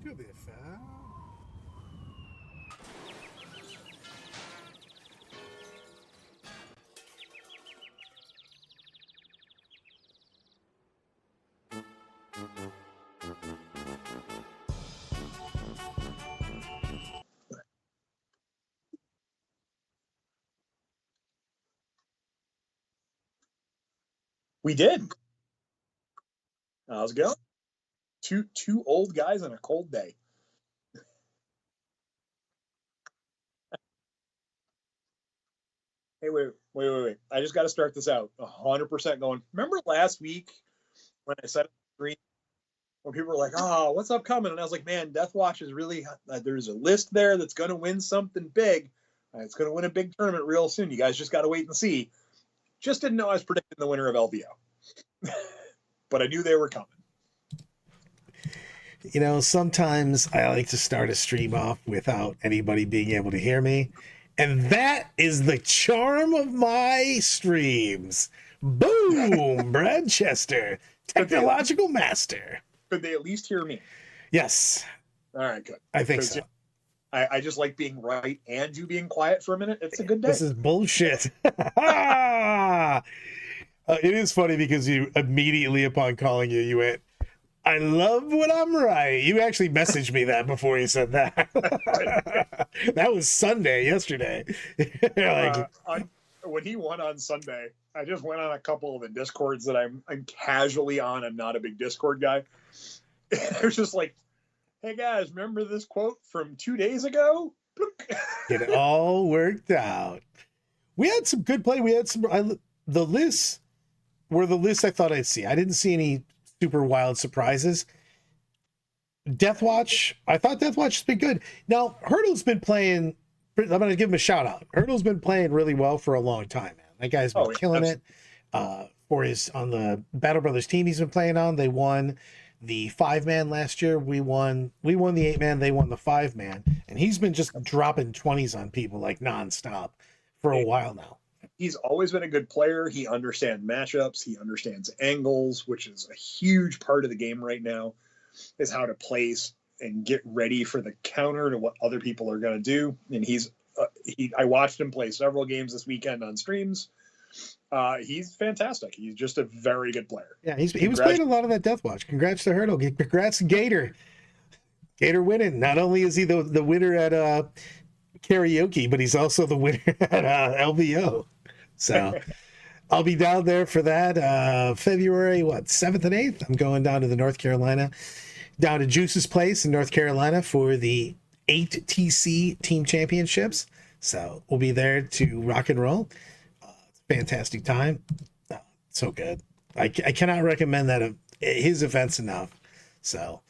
que eu devo faire? We did. How's it going? Two old guys on a cold day. Hey, wait. I just got to start this out 100% going. Remember last week when I said when people were like, "Oh, what's upcoming?" And I was like, "Man, Death Watch is really there's a list there that's going to win something big. It's going to win a big tournament real soon. You guys just got to wait and see." Just didn't know I was predicting the winner of LVO, but I knew they were coming. You know, sometimes I like to start a stream off without anybody being able to hear me. And that is the charm of my streams. Boom! Brad Chester, technological master. Could they at least hear me? Yes. All right, good. I think so. I just like being right and you being quiet for a minute. It's a good day. This is bullshit. It is funny because you immediately upon calling you went, "I love when I'm right." You actually messaged me that before you said that. That was Sunday, yesterday. When he won on Sunday, I just went on a couple of the Discords that I'm casually on. I'm not a big Discord guy. And I was just like, "Hey guys, remember this quote from 2 days ago?" It all worked out. We had some good play. We had some. The lists were the lists I thought I'd see. I didn't see any super wild surprises. Death Watch, I thought Death Watch has been good. Now, Hurdle's been playing, I'm going to give him a shout out. Hurdle's been playing really well for a long time, man. That guy's been killing it. For his, on the Battle Brothers team he's been playing on, they won the 5-man last year. We won the 8-man, they won the 5-man. And he's been just dropping 20s on people like nonstop for a while now. He's always been a good player. He understands matchups. He understands angles, which is a huge part of the game right now, is how to place and get ready for the counter to what other people are going to do. And I watched him play several games this weekend on streams. He's fantastic. He's just a very good player. Yeah, he was playing a lot of that Death Watch. Congrats to Hurdle. Congrats to Gator. Gator winning. Not only is he the winner at karaoke, but he's also the winner at LVO. So I'll be down there for that February 7th and 8th. I'm going down to North Carolina, down to Juice's place in North Carolina for the 8TC team championships. So we'll be there to rock and roll. It's a fantastic time. So good. I cannot recommend that his events enough. So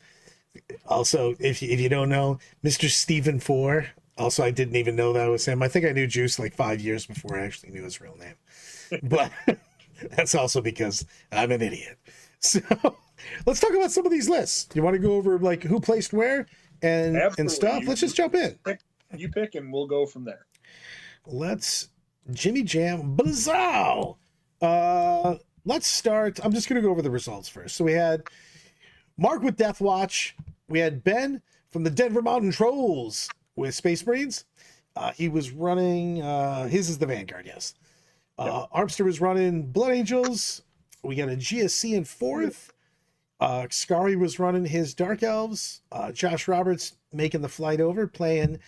also, if you don't know, Mr. Stephen 4. Also, I didn't even know that was him. I think I knew Juice like 5 years before I actually knew his real name. But that's also because I'm an idiot. So let's talk about some of these lists. You want to go over like who placed where and stuff? Let's just jump in. You pick and we'll go from there. Let's Jimmy Jam Blizzow. Let's start. I'm just going to go over the results first. So we had Mark with Death Watch. We had Ben from the Denver Mountain Trolls with Space Marines. He was running, his is the Vanguard, yes. Armster was running Blood Angels. We got a GSC in 4th. Scary was running his Dark Elves. Josh Roberts making the flight over, playing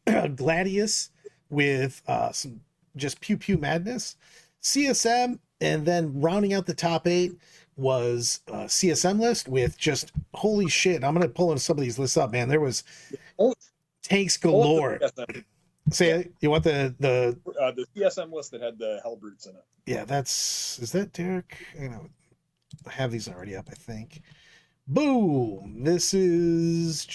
Gladius with some just pew pew madness. CSM, and then rounding out the top 8 was CSM list with just holy shit. I'm going to pull in some of these lists up, man. There was tanks galore. Say you want the CSM list that had the Hellbrutes in it. Yeah, is that Derek? I have these already up, I think. Boom! This is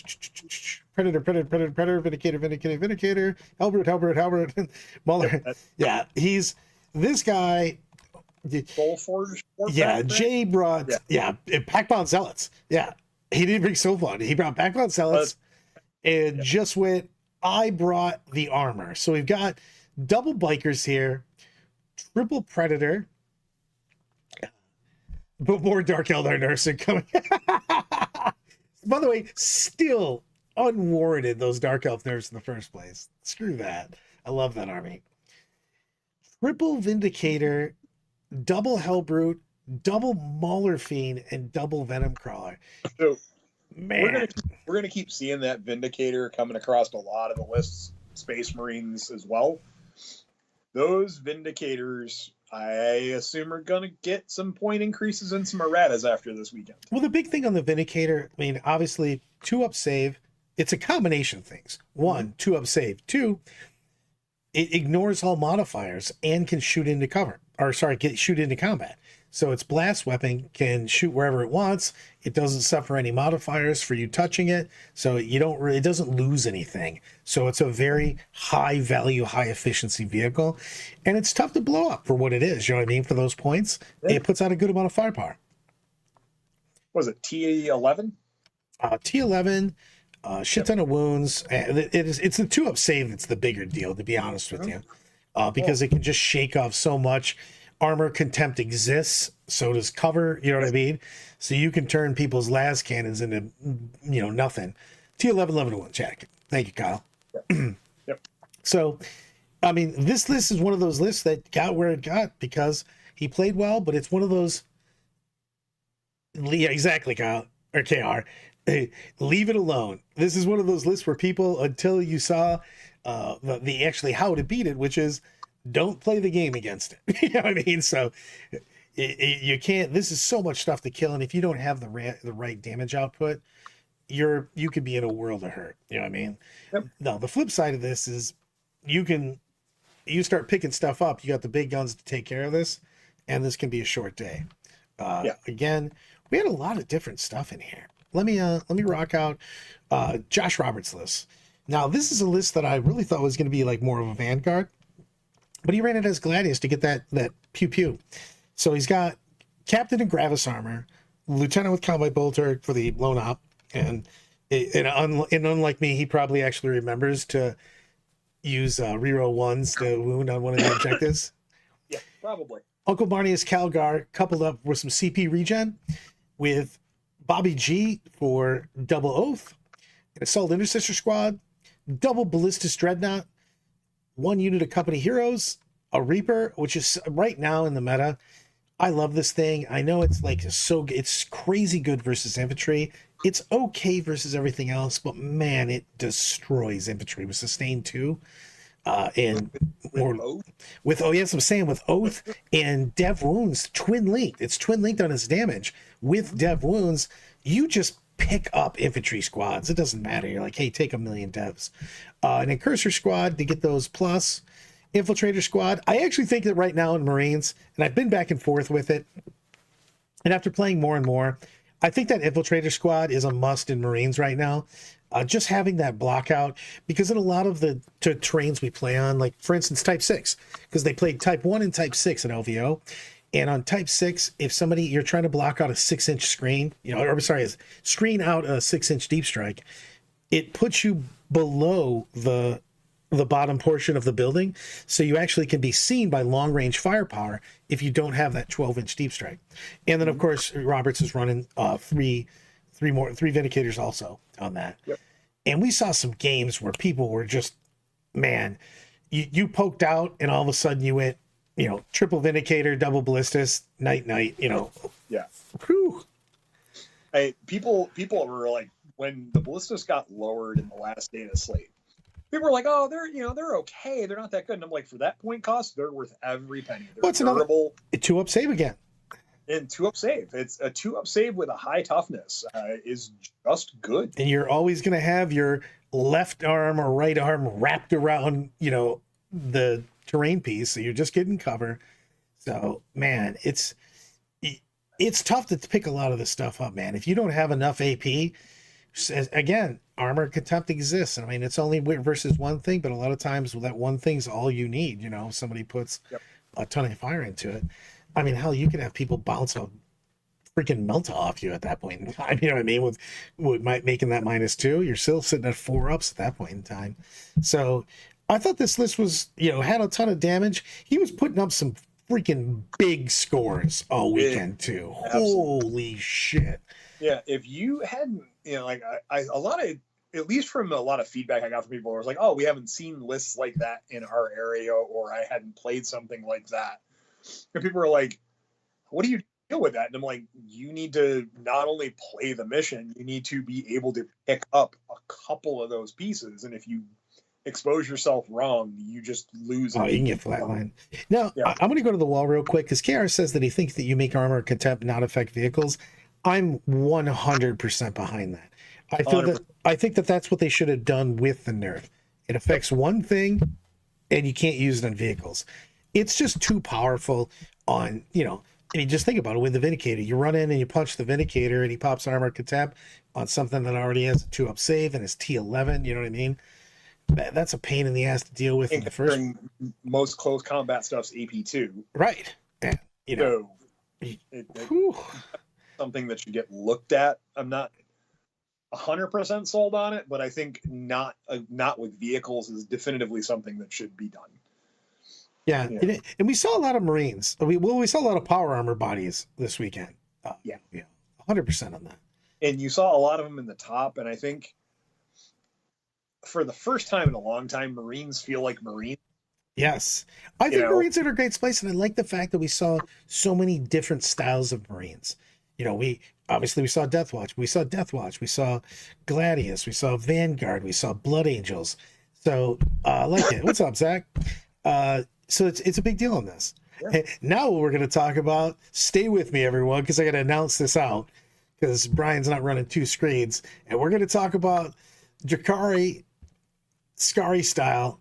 Predator, Vindicator, Halbert, Muller. Yeah, he's this guy. Soulforge. Yeah, Jay brought Packbound Zealots. Yeah, he didn't bring Soulforge. He brought Packbound Zealots and just went. I brought the armor. So we've got double bikers here, triple Predator, but more Dark Eldar Nursing coming. By the way, still unwarranted those Dark Elf nerfs in the first place. Screw that. I love that army. Triple Vindicator, double Hellbrute, double Mauler Fiend, and double Venom Crawler. So Man, we're gonna keep seeing that Vindicator coming across a lot of the lists, Space Marines as well. Those Vindicators, I assume, are gonna get some point increases and some erratas after this weekend. well, the big thing on the Vindicator, I mean, obviously, 2-up save. It's a combination of things. One, 2-up save. Two, it ignores all modifiers and can shoot into cover. Or sorry, shoot into combat. So its blast weapon can shoot wherever it wants. It doesn't suffer any modifiers for you touching it. So it doesn't lose anything. So it's a very high value, high efficiency vehicle. And it's tough to blow up for what it is. You know what I mean? For those points, it puts out a good amount of firepower. Was it T11? T11, shit ton of wounds. It's the 2-up save that's the bigger deal, to be honest with you. Because it can just shake off so much. Armor contempt exists, so does cover, you know what I mean? So you can turn people's las cannons into, nothing. T11, 11-1, check. Thank you, Kyle. Yep. So, I mean, this list is one of those lists that got where it got because he played well, but it's one of those. Yeah, exactly, Kyle, or KR. Leave it alone. This is one of those lists where people, until you saw the actually how to beat it, which is don't play the game against it. You know what I mean? So you can't. This is so much stuff to kill, and if you don't have the right damage output, you could be in a world of hurt. You know what I mean? Yep. No, the flip side of this is you start picking stuff up. You got the big guns to take care of this, and this can be a short day. Again, we had a lot of different stuff in here. Let me rock out Josh Roberts' list. Now, this is a list that I really thought was going to be like more of a Vanguard, but he ran it as Gladius to get that pew pew. So he's got Captain in Gravis armor, Lieutenant with Combat Bolter for the lone op, and unlike me, he probably actually remembers to use reroll ones to wound on one of the objectives. Yeah, probably. Uncle Barney's Calgar coupled up with some CP regen with Bobby G for double Oath, an Assault Intercessor Squad, double Ballistus Dreadnought, one unit of Company Heroes, a Reaper, which is right now in the meta. I love this thing. I know it's it's crazy good versus infantry. It's okay versus everything else, but man, it destroys infantry with Sustain 2. With Oath and Dev Wounds twin linked. It's twin linked on its damage. With Dev Wounds, you just pick up infantry squads. It doesn't matter. You're like, hey, take 1,000,000 devs. An Incursor squad to get those plus. Infiltrator squad. I actually think that right now in Marines, and I've been back and forth with it, and after playing more and more, I think that Infiltrator squad is a must in Marines right now. Just having that block out, because in a lot of the terrains we play on, like for instance Type 6, because they played Type 1 and Type 6 in LVO, and on Type 6, if you're trying to block out a 6-inch screen, screen out a 6-inch deep strike, it puts you below the bottom portion of the building, so you actually can be seen by long range firepower if you don't have that 12-inch deep strike. And then of course Roberts is running three Vindicators also on that. Yep. And we saw some games where people were just, man, you poked out and all of a sudden you went, triple Vindicator, double Ballistus, night, Yeah. Whew. People were like, when the Ballistus got lowered in the last day of the slate, people were like, oh, they're okay. They're not that good. And I'm like, for that point cost, they're worth every penny. They're durable. A 2-up save again. And 2-up save. It's a 2-up save with a high toughness is just good. And you're always going to have your left arm or right arm wrapped around, the terrain piece. So you're just getting cover. So, man, it's tough to pick a lot of this stuff up, man. If you don't have enough AP, again, armor contempt exists. I mean, it's only versus one thing, but a lot of times that one thing's all you need. Somebody puts a ton of fire into it. I mean, hell, you could have people bounce a freaking Melta off you at that point in time. You know what I mean? With making that -2, you're still sitting at 4-ups at that point in time. So I thought this list was, had a ton of damage. He was putting up some freaking big scores all weekend too. Absolutely. Holy shit. Yeah, if you hadn't like a lot of, at least from a lot of feedback I got from people, was like, oh, we haven't seen lists like that in our area, or I hadn't played something like that. And people are like, what do you deal with that? And I'm like, you need to not only play the mission, you need to be able to pick up a couple of those pieces. And if you expose yourself wrong, you just lose. Oh, you can get flatline. Now, Yeah. I'm going to go to the wall real quick because KR says that he thinks that you make armor contempt not affect vehicles. I'm 100% behind that. I think that that's what they should have done with the nerf. It affects one thing, and you can't use it on vehicles. It's just too powerful on, I mean, just think about it with the Vindicator. You run in and you punch the Vindicator and he pops armor contempt on something that already has a 2-up save and is T11. You know what I mean? That's a pain in the ass to deal with in the first. Most close combat stuff's AP2. Right. And, so it's something that should get looked at. I'm not 100% sold on it, but I think not with vehicles is definitively something that should be done. Yeah. And we saw a lot of Marines. We saw a lot of power armor bodies this weekend. 100% on that. And you saw a lot of them in the top, and I think for the first time in a long time, Marines feel like Marines. Yes. I think Marines are in a great place, and I like the fact that we saw so many different styles of Marines. We saw Death Watch. We saw Gladius. We saw Vanguard. We saw Blood Angels. So I like it. What's up, Zach? So it's a big deal on this. Yeah. Hey, now we're going to talk about, stay with me, everyone, because I got to announce this out because Brian's not running 2 screens. And we're going to talk about Drukhari, Scary style.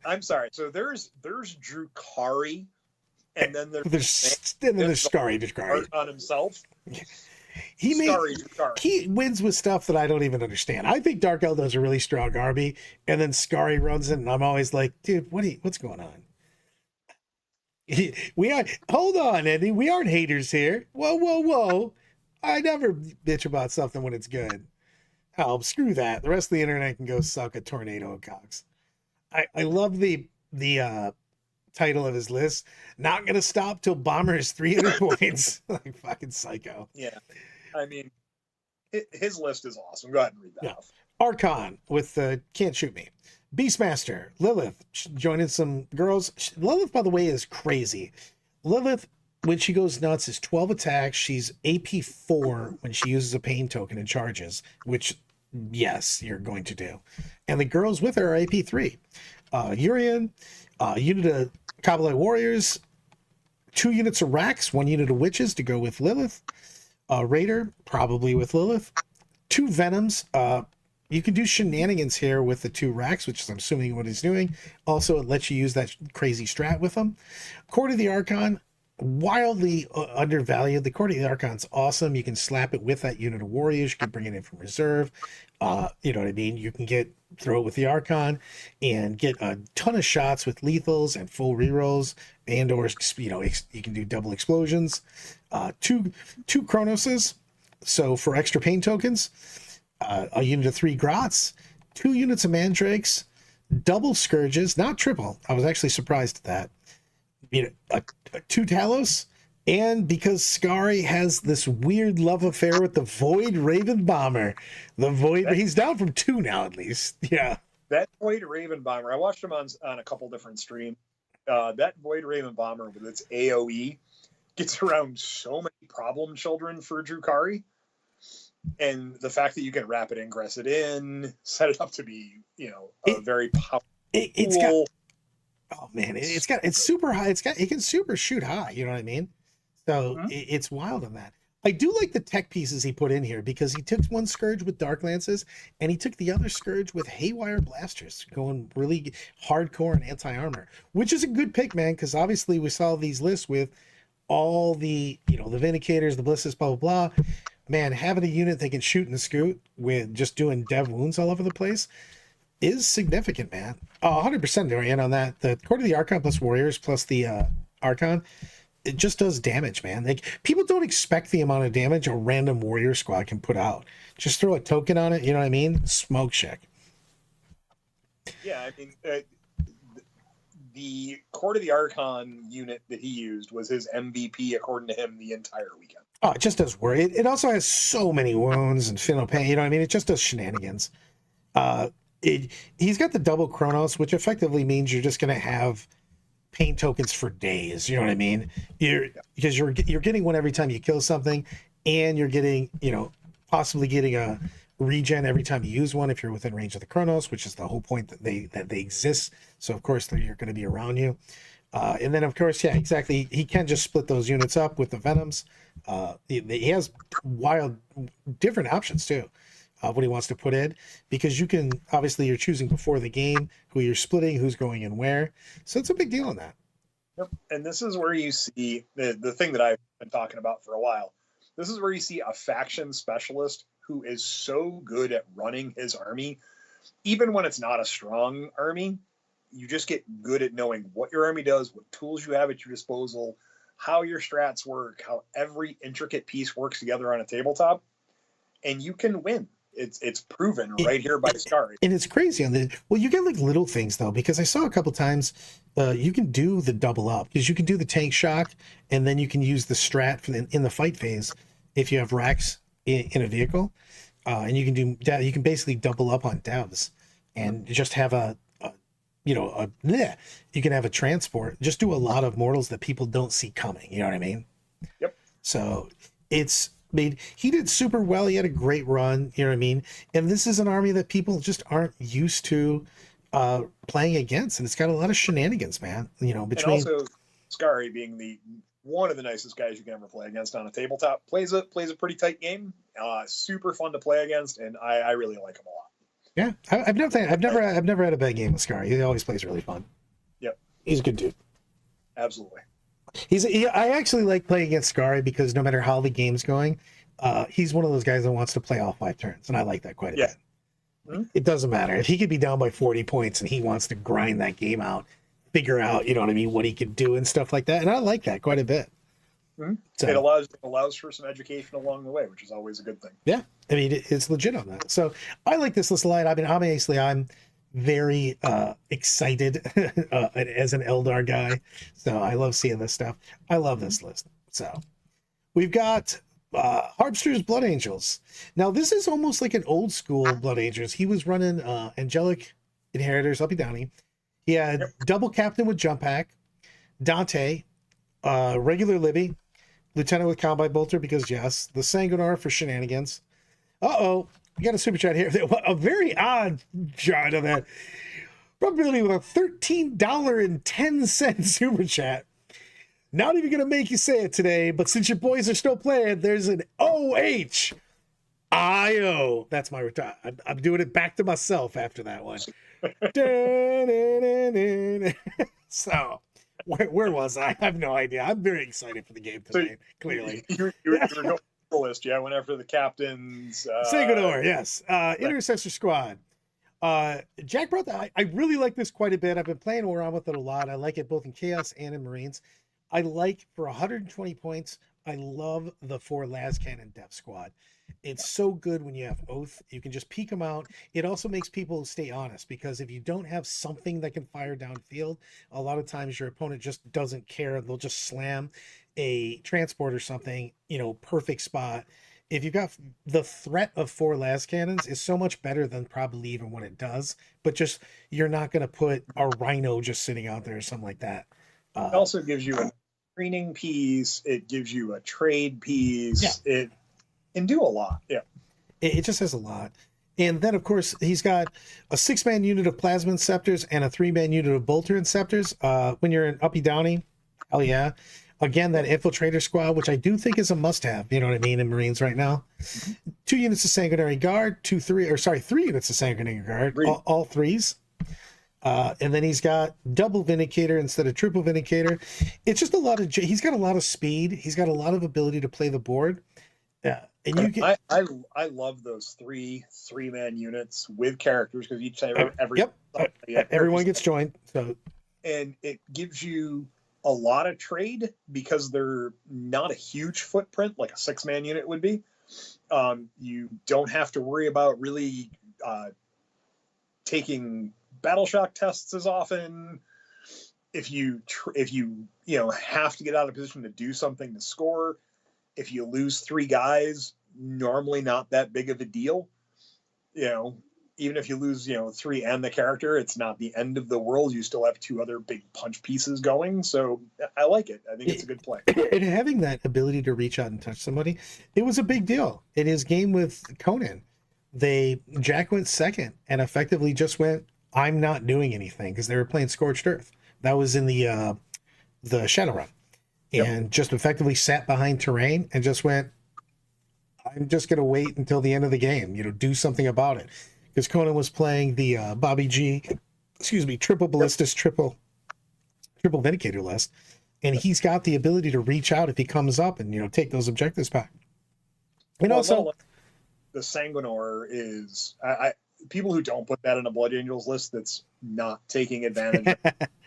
I'm sorry. So there's Drukhari, and then there's Drukhari on himself. He wins with stuff that I don't even understand. I think Dark Eldar's a really strong army, and then Scary runs it, and I'm always like, dude, what's going on? Hold on, Eddie. We aren't haters here. Whoa. I never bitch about something when it's good. Oh, screw that. The rest of the internet can go suck a tornado of cocks. I love the title of his list. Not gonna stop till Bomber is 300 points. Like fucking psycho. Yeah. I mean, his list is awesome. Go ahead and read that off. Archon with Can't Shoot Me. Beastmaster, Lilith, joining some girls. Lilith, by the way, is crazy. Lilith, when she goes nuts, is 12 attacks. She's AP 4 when she uses a pain token and charges, which, yes, you're going to do. And the girls with her are AP 3. Urian, unit of Kabbalite Warriors, 2 units of Rax, 1 unit of Witches to go with Lilith. Raider, probably with Lilith. 2 Venoms. You can do shenanigans here with the 2 Rax, which is, I'm assuming, what he's doing. Also, it lets you use that crazy strat with them. Court of the Archon, wildly undervalued. The Court of the Archon's awesome. You can slap it with that unit of Warriors. You can bring it in from reserve. You know what I mean? You can throw it with the Archon and get a ton of shots with lethals and full rerolls, and or you can do double explosions. 2 Chronoses, so for extra pain tokens. A unit of 3 Grots, 2 units of Mandrakes, double Scourges, not triple. I was actually surprised at that. 2 Talos, and because Scary has this weird love affair with the Void Raven Bomber, he's down from 2 now at least. Yeah, that Void Raven Bomber, I watched him on a couple different streams. That Void Raven Bomber with its AOE gets around so many problem children for Drukhari. And the fact that you can rapid ingress it in, set it up to be, very powerful. It's super high. It can super shoot high. You know what I mean? So it's wild on that. I do like the tech pieces he put in here because he took 1 Scourge with Dark Lances and he took the other Scourge with Haywire Blasters, going really hardcore and anti-armor, which is a good pick, man, because obviously we saw these lists with all the, the Vindicators, the Blisses, blah, blah, blah. Man, having a unit that can shoot and scoot with just doing dev wounds all over the place is significant, man. 100% Dorian on that. The Court of the Archon plus Warriors plus the Archon, it just does damage, man. Like, people don't expect the amount of damage a random Warrior squad can put out. Just throw a token on it, you know what I mean? Smoke check. Yeah, I mean, the Court of the Archon unit that he used was his MVP, according to him, the entire weekend. Oh, it just does work. It also has so many wounds and final pain. You know what I mean? It just does shenanigans. Uh, he's got the double Chronos, which effectively means you're just going to have pain tokens for days. You know what I mean? You're getting one every time you kill something, and you're getting, possibly getting a regen every time you use one if you're within range of the Chronos, which is the whole point that they exist. So of course they're going to be around you. And then of course, yeah, exactly. He can just split those units up with the Venoms. He has wild different options too. What he wants to put in, because you can, obviously you're choosing before the game who you're splitting, who's going in where. So it's a big deal on that. Yep. And this is where you see the thing that I've been talking about for a while. This is where you see a faction specialist who is so good at running his army, even when it's not a strong army. You just get good at knowing what your army does, what tools you have at your disposal, how your strats work, how every intricate piece works together on a tabletop, and you can win. It's proven right here by Scary. And it's crazy on the, well, you get like little things though, because I saw a couple times you can do the double up, because you can do the tank shock, and then you can use the strat in the fight phase if you have racks in a vehicle, and you can basically double up on devs and just have you can have a transport, just do a lot of mortals that people don't see coming. You know what I mean? Yep. So he did super well. He had a great run. You know what I mean? And this is an army that people just aren't used to playing against, and it's got a lot of shenanigans, man. Between, and also Scary being one of the nicest guys you can ever play against on a tabletop, plays a pretty tight game. Super fun to play against, and I really like him a lot. Yeah, I've never had a bad game with Scary. He always plays really fun. Yep, he's a good dude. Absolutely. I actually like playing against Scary because no matter how the game's going, he's one of those guys that wants to play all 5 turns, and I like that quite a bit. Mm-hmm. It doesn't matter if he could be down by 40 points and he wants to grind that game out, figure out, you know what I mean, what he could do and stuff like that, and I like that quite a bit. Mm-hmm. So, it allows for some education along the way, which is always a good thing. Yeah, I mean it's legit on that. So I like this list a lot. I mean, obviously I'm very excited as an Eldar guy, so I love seeing this stuff. I love this list. So we've got Harpster's Blood Angels. Now this is almost like an old school Blood Angels. He was running Angelic Inheritors, Uppy Downy. He had double captain with jump pack, Dante, regular Libby, lieutenant with Combine Bolter, because yes, the Sanguinar for shenanigans. We got a super chat here. A very odd shot of that. Probably with a $13.10 super chat. Not even going to make you say it today, but since your boys are still playing, there's an OHIO. That's my retire. I'm doing it back to myself after that one. So, where was I? I have no idea. I'm very excited for the game tonight, clearly. You're going the list, yeah. I went after the captains. Sanguinar, yes. Intercessor Squad. Jack brought that. I really like this quite a bit. I've been playing around with it a lot. I like it both in Chaos and in Marines. I like, for 120 points, I love the 4 Las Cannon Death Squad. It's so good when you have Oath. You can just peek them out. It also makes people stay honest, because if you don't have something that can fire downfield, a lot of times your opponent just doesn't care. They'll just slam a transport or something, perfect spot. If you've got the threat of 4 Las Cannons is so much better than probably even what it does, but just, you're not going to put a Rhino just sitting out there or something like that. It also gives you a training piece. It gives you a trade piece. Yeah. It can do a lot. Yeah. It just has a lot. And then, of course, he's got a 6-man unit of Plasma Inceptors and a 3-man unit of Bolter Inceptors. When you're in Uppy Downy, hell yeah. Again, that Infiltrator Squad, which I do think is a must-have, you know what I mean, in Marines right now. 2 units of Sanguinary Guard, 3 units of Sanguinary Guard, all 3s. And then he's got double Vindicator instead of triple Vindicator. It's just a lot of, he's got a lot of speed. He's got a lot of ability to play the board. Yeah. And you can, I love those 3-man units with characters, because each time everyone gets joined. So, and it gives you a lot of trade because they're not a huge footprint like a 6-man unit would be. You don't have to worry about really taking battle shock tests as often. If you have to get out of position to do something to score, if you lose 3 guys, normally not that big of a deal. Even if you lose, 3 and the character, it's not the end of the world. You still have 2 other big punch pieces going. So I like it. I think it's a good play. And having that ability to reach out and touch somebody, it was a big deal. In his game with Conan, Jack went second and effectively just went, I'm not doing anything, because they were playing Scorched Earth. That was in the Shadowrun. And just effectively sat behind terrain and just went, I'm just going to wait until the end of the game, do something about it. Because Conan was playing the Bobby G, triple ballistas, triple Vindicator list. And he's got the ability to reach out if he comes up and, take those objectives back. And also, the Sanguinor is, people who don't put that in a Blood Angels list, that's not taking advantage of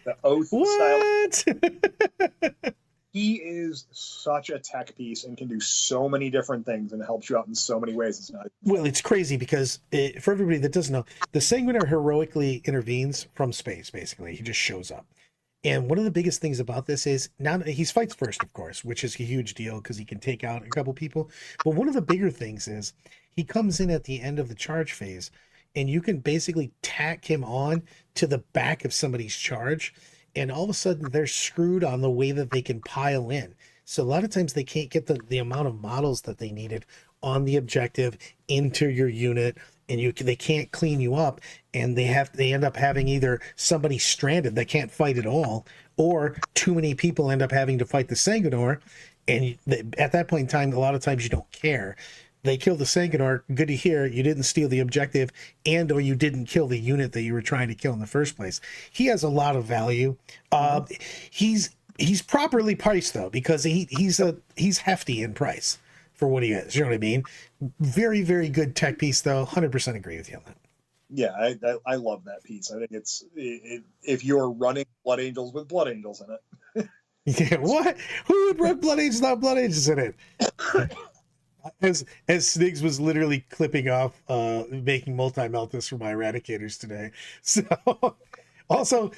the Oath style. He is such a tech piece and can do so many different things and helps you out in so many ways. It's crazy because for everybody that doesn't know, the Sanguinor heroically intervenes from space, basically. He just shows up. And one of the biggest things about this is, now he fights first, of course, which is a huge deal because he can take out a couple people. But one of the bigger things is he comes in at the end of the charge phase, and you can basically tack him on to the back of somebody's charge. And all of a sudden they're screwed on the way that they can pile in. So a lot of times they can't get the amount of models that they needed on the objective into your unit, and they can't clean you up, and they end up having either somebody stranded that can't fight at all, or too many people end up having to fight the Sanguinor. And at that point in time, a lot of times you don't care. They kill the Sanguinor, good to hear, you didn't steal the objective, or you didn't kill the unit that you were trying to kill in the first place. He has a lot of value. He's properly priced though, because he's hefty in price for what he is. You know what I mean? Very, very good tech piece though. 100% agree with you on that. Yeah, I love that piece. I think if you're running Blood Angels with Blood Angels in it. Yeah, what? Who would run Blood Angels without Blood Angels in it? As Snigs was literally clipping off making multi-meltas for my eradicators today. So also,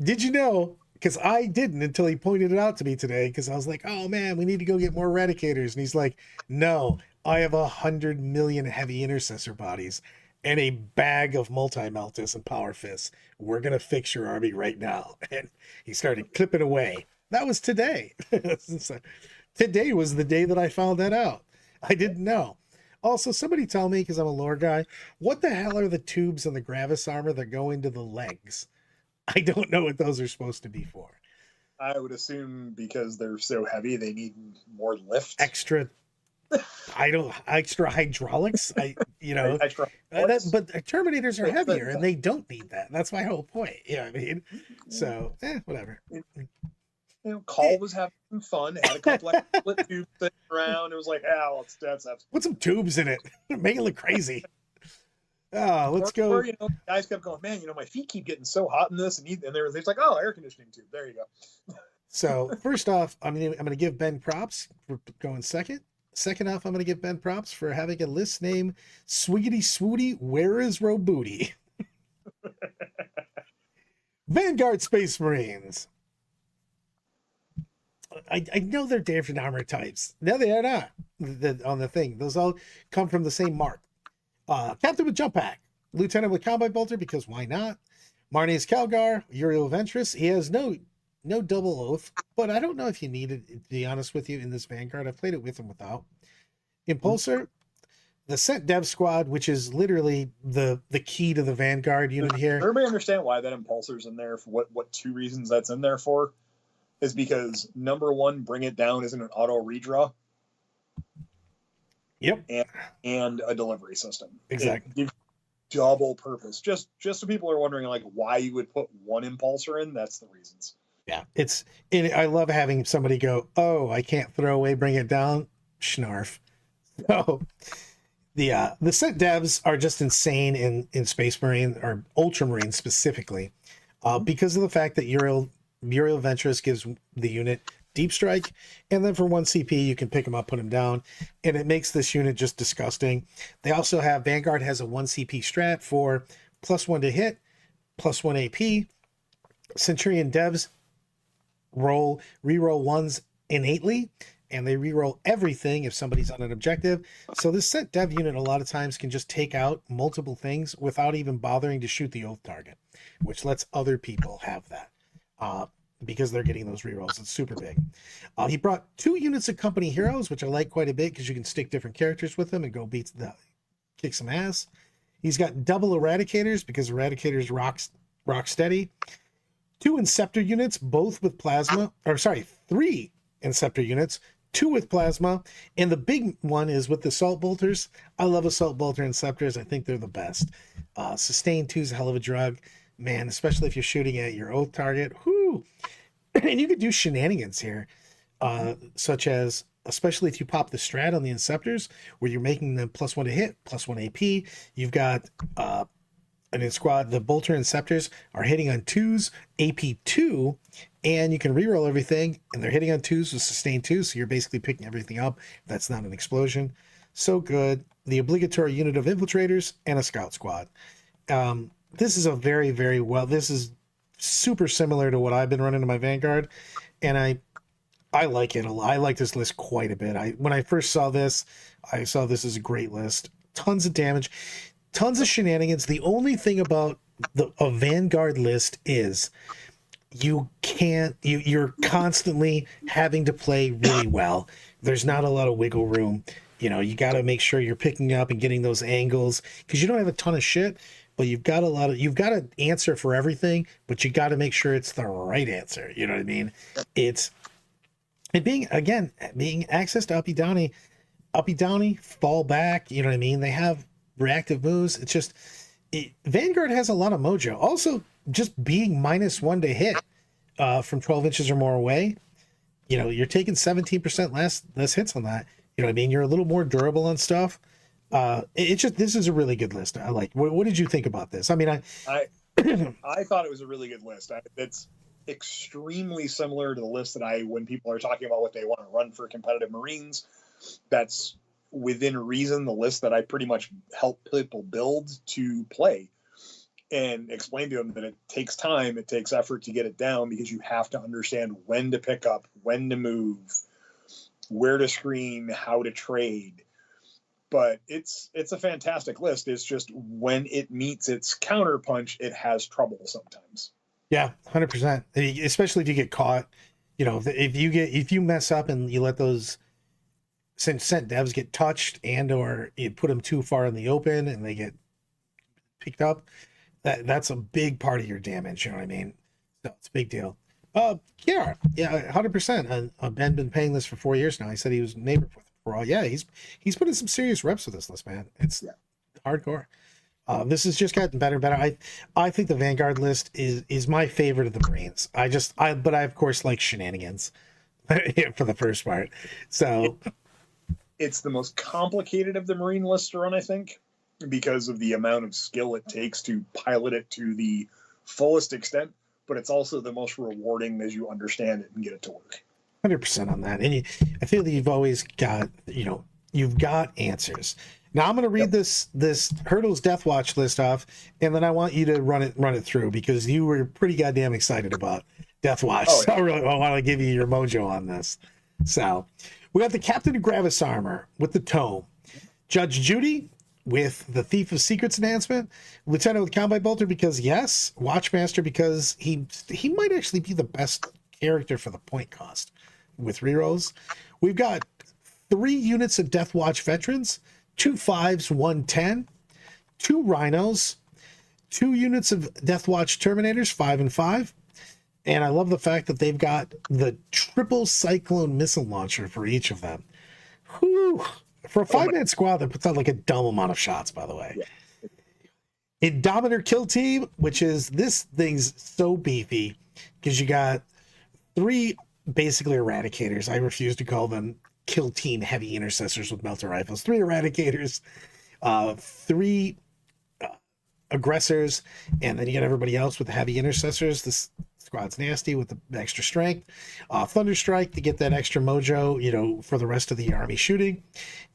did you know, because I didn't until he pointed it out to me today, because I was like, oh man, we need to go get more eradicators. And he's like, no, I have 100 million heavy intercessor bodies and a bag of multi-meltas and power fists. We're going to fix your army right now. And he started clipping away. That was today. So, today was the day that I found that out. I didn't know. Also, somebody tell me, because I'm a lore guy, what the hell are the tubes in the Gravis armor that go into the legs? I don't know what those are supposed to be for. I would assume because they're so heavy, they need more lift. Extra hydraulics. Extra but Terminators are heavier and they don't need that. That's my whole point. You know what I mean? So, whatever. Call was having some fun. Had a couple of split tubes sitting around. It was like, that's put some tubes in it. Make it look crazy. Let's go. Or, guys kept going, man, my feet keep getting so hot in this, and they're like, oh, air conditioning tube. There you go. So first off, I'm gonna give Ben props for going second. Second off, I'm gonna give Ben props for having a list name Swiggity Swooty. Where is Robooty? Vanguard Space Marines. I know they're different armor types. No, they are not. On the thing, those all come from the same mark. Captain with Jump Pack, Lieutenant with Combat Bolter, because why not? Marnius Calgar, Uriel Ventress. He has no double oath, but I don't know if you need it, to be honest with you, in this Vanguard. I've played it with and without. Impulsor, the Scent Dev Squad, which is literally the key to the Vanguard unit here. Everybody understand why that Impulsor's in there, for what 2 reasons that's in there for? Is because number 1, Bring It Down isn't an auto redraw. Yep. And a delivery system. Exactly. It gives double purpose. Just so people are wondering like why you would put 1 Impulsor in, that's the reasons. Yeah. I love having somebody go, oh, I can't throw away Bring It Down. Schnarf. So the Scent Devs are just insane in Space Marine, or Ultramarine specifically, because of the fact that Uriel Ventress gives the unit Deep Strike, and then for 1 CP you can pick them up, put them down, and it makes this unit just disgusting. They also have Vanguard has a 1 CP strat for +1 to hit, +1 AP. Centurion Devs reroll 1s innately, and they reroll everything if somebody's on an objective. So this set dev unit a lot of times can just take out multiple things without even bothering to shoot the oath target, which lets other people have that because they're getting those rerolls. It's super big. He brought 2 units of company heroes, which I like quite a bit because you can stick different characters with them and go kick some ass. He's got double eradicators because eradicators rock steady. 2 Inceptor units, both with plasma, or sorry, 3 Inceptor units, 2 with plasma, and the big one is with the Assault Bolters. I love Assault Bolter Inceptors. I think they're the best. Sustain 2 is a hell of a drug, man, especially if you're shooting at your oath target. Whoo! And you could do shenanigans here, such as, especially if you pop the strat on the Inceptors, where you're making them +1 to hit, +1 AP. You've got and in squad, the Bolter Inceptors are hitting on 2s, AP 2, and you can reroll everything, and they're hitting on 2s with sustain 2, so you're basically picking everything up. That's not an explosion. So good. The obligatory unit of infiltrators and a scout squad. This is a very, very well, this is super similar to what I've been running in my Vanguard, and I like it a lot. I like this list quite a bit. When I first saw this, I saw this as a great list. Tons of damage. Tons of shenanigans. The only thing about a Vanguard list is you're constantly having to play really well. There's not a lot of wiggle room. You know, you got to make sure you're picking up and getting those angles because you don't have a ton of shit, but you've got to answer for everything, but you got to make sure it's the right answer. You know what I mean? Being access to uppy downy, fall back. You know what I mean? They have reactive moves. It's just Vanguard has a lot of mojo. Also, just being -1 to hit from 12 inches or more away, you know, you're taking 17% less hits on that. You know what I mean? You're a little more durable on stuff. This is a really good list. I like. What did you think about this? I mean, I thought it was a really good list. It's extremely similar to the list that when people are talking about what they want to run for competitive Marines, that's within reason the list that I pretty much help people build to play and explain to them that it takes time, it takes effort to get it down because you have to understand when to pick up, when to move, where to screen, how to trade. But it's a fantastic list. It's just when it meets its counterpunch, it has trouble sometimes. Yeah, 100%. Especially if you get caught, you know, if you mess up and you let those sent devs get touched or you put them too far in the open and they get picked up, that's a big part of your damage. You know what I mean? So it's a big deal. Yeah, 100%. Ben been paying this for 4 years now. He said he was neighbor for all. Yeah, he's putting some serious reps with this list, man. It's hardcore. This has just gotten better and better. I think the Vanguard list is my favorite of the Marines. But I of course like shenanigans for the first part. So it's the most complicated of the Marine lists to run, I think, because of the amount of skill it takes to pilot it to the fullest extent. But it's also the most rewarding as you understand it and get it to work. 100% on that. And I feel that you've always got, you've got answers. Now I'm going to read this Hurdles Death Watch list off, and then I want you to run it through because you were pretty goddamn excited about Death Watch. Oh, yeah. So I want to give you your mojo on this. So we got the Captain of Gravis armor with the tome, Judge Judy with the Thief of Secrets enhancement, Lieutenant with Combat Bolter because yes, Watchmaster because he might actually be the best character for the point cost with rerolls. We've got 3 units of Death Watch veterans, 2 5s, 1 10, 2 Rhinos, 2 units of Death Watch Terminators, 5 and 5. And I love the fact that they've got the triple Cyclone missile launcher for each of them. Whew. For a 5-man squad, that puts out like a dumb amount of shots, by the way. Yeah. Indomitor Kill Team, which is this thing's so beefy because you got 3 basically eradicators. I refuse to call them Kill Team heavy intercessors with melter rifles. 3 eradicators, 3 aggressors, and then you got everybody else with the heavy intercessors. This squad's nasty with the extra strength. Thunderstrike to get that extra mojo, for the rest of the army shooting.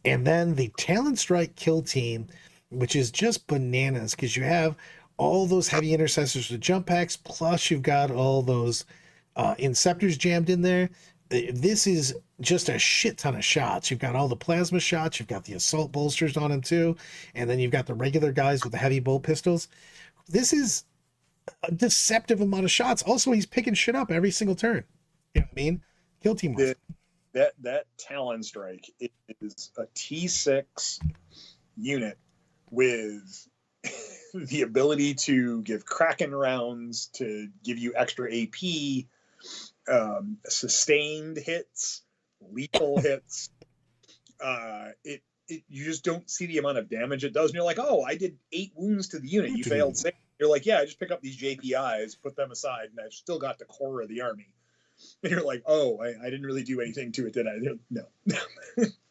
And then the Talon Strike Kill Team, which is just bananas because you have all those heavy intercessors with jump packs, plus you've got all those Inceptors jammed in there. this is just a shit ton of shots. You've got all the plasma shots, you've got the assault bolsters on him too, and then you've got the regular guys with the heavy bolt pistols. This is a deceptive amount of shots. Also, he's picking shit up every single turn. You know what I mean? Kill team wise. That Talon Strike is a T6 unit with the ability to give Kraken rounds, to give you extra AP, sustained hits, lethal hits. You just don't see the amount of damage it does. And you're like, oh, I did 8 wounds to the unit. You failed 6. You're like, yeah, I just pick up these JPIs, put them aside, and I've still got the core of the army. And you're like, oh, I didn't really do anything to it, did I? No.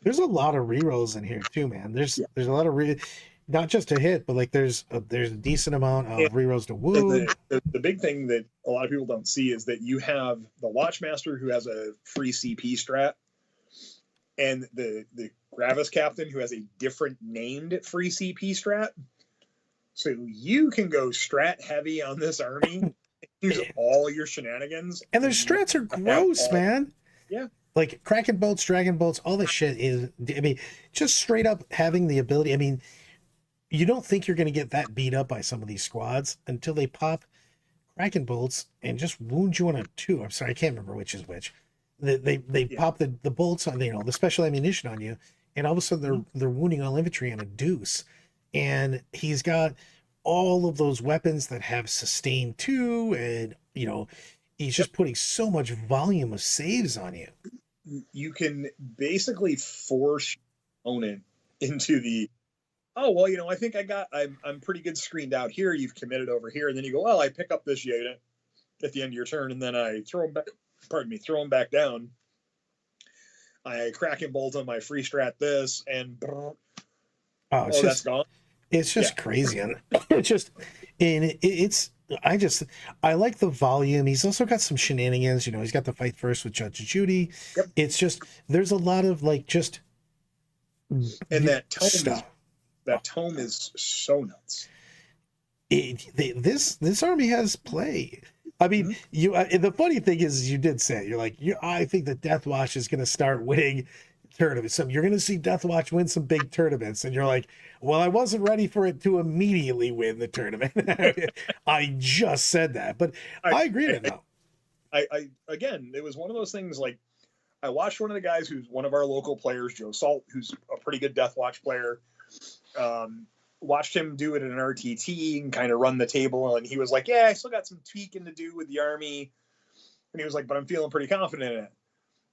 There's a lot of rerolls in here too, man. There's a lot of not just a hit, but like there's a decent amount of rerolls to wound. The big thing that a lot of people don't see is that you have the Watchmaster who has a free CP strat, and the Gravis Captain who has a different named free CP strat. So you can go strat heavy on this army, use all your shenanigans. And their strats are gross, man. Yeah. Like Kraken bolts, Dragon bolts, all this shit is, I mean, just straight up having the ability. I mean, you don't think you're going to get that beat up by some of these squads until they pop Kraken bolts and just wound you on a 2. I'm sorry, I can't remember which is which. They pop the bolts on, the special ammunition on you, and all of a sudden they're wounding all infantry on a deuce. And he's got all of those weapons that have sustained 2, and he's just putting so much volume of saves on you. You can basically force your opponent into the, oh, well, I think I'm pretty good screened out here. You've committed over here. And then you go, well, I pick up this unit at the end of your turn, and then I throw them back down. I Kraken bolt on my free strat this, and that's gone. It's just crazy. And it's just, I like the volume. He's also got some shenanigans. He's got the fight first with Judge Judy. Yep. It's just, there's a lot of just. And that tome is so nuts. This army has play. I mean, the funny thing is, you did say, you're like, I think that Death Watch is going to start winning tournaments. You're going to see Death Watch win some big tournaments, and you're like, well, I wasn't ready for it to immediately win the tournament. I just said that, but I agree with that. Again, it was one of those things. Like, I watched one of the guys who's one of our local players, Joe Salt, who's a pretty good Death Watch player. Watched him do it in an RTT and kind of run the table, and he was like, yeah, I still got some tweaking to do with the army. And he was like, but I'm feeling pretty confident in it.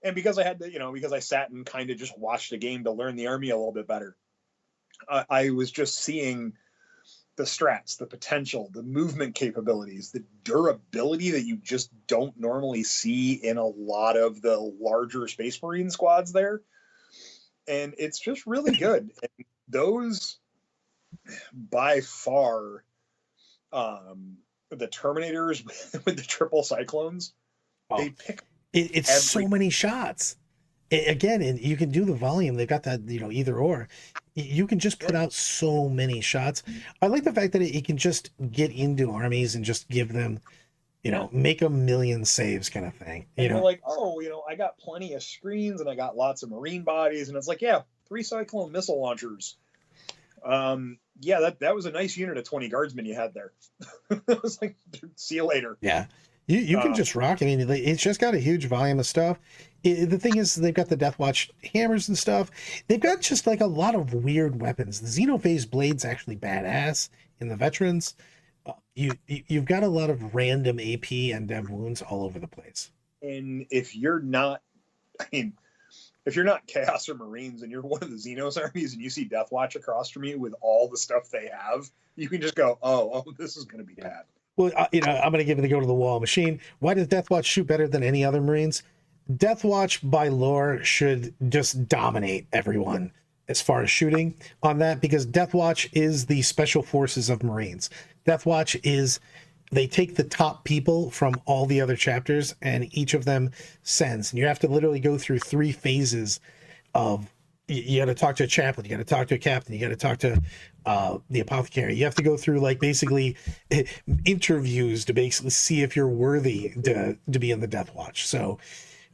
And because I had to, because I sat and kind of just watched the game to learn the army a little bit better, I was just seeing the strats, the potential, the movement capabilities, the durability that you just don't normally see in a lot of the larger Space Marine squads there. And it's just really good. And those, by far, the Terminators with the triple Cyclones, they pick it's so many shots. Again, and you can do the volume. They've got that, either or. You can just put out so many shots. I like the fact that it can just get into armies and just give them, make a million saves kind of thing. And you're like, oh, I got plenty of screens and I got lots of Marine bodies. And it's like, yeah, 3 Cyclone missile launchers. Yeah, that was a nice unit of 20 guardsmen you had there. It was like, see you later. Yeah. You can just rock. I mean, it's just got a huge volume of stuff. The thing is, they've got the Death Watch hammers and stuff. They've got just like a lot of weird weapons. The Xenophase blade's actually badass in the veterans. You've got a lot of random AP and dev wounds all over the place. And if you're not Chaos or Marines and you're one of the Xenos armies and you see Death Watch across from you with all the stuff they have, you can just go, oh, this is going to be bad. Well, I'm going to give it the go to the wall machine. Why does Death Watch shoot better than any other Marines? Death Watch, by lore, should just dominate everyone as far as shooting on that, because Death Watch is the special forces of Marines. Death Watch is, they take the top people from all the other chapters and each of them sends. And you have to literally go through 3 phases of, you got to talk to a chaplain, you got to talk to a captain, you got to talk to the apothecary. You have to go through basically interviews to basically see if you're worthy to be in the Death Watch. So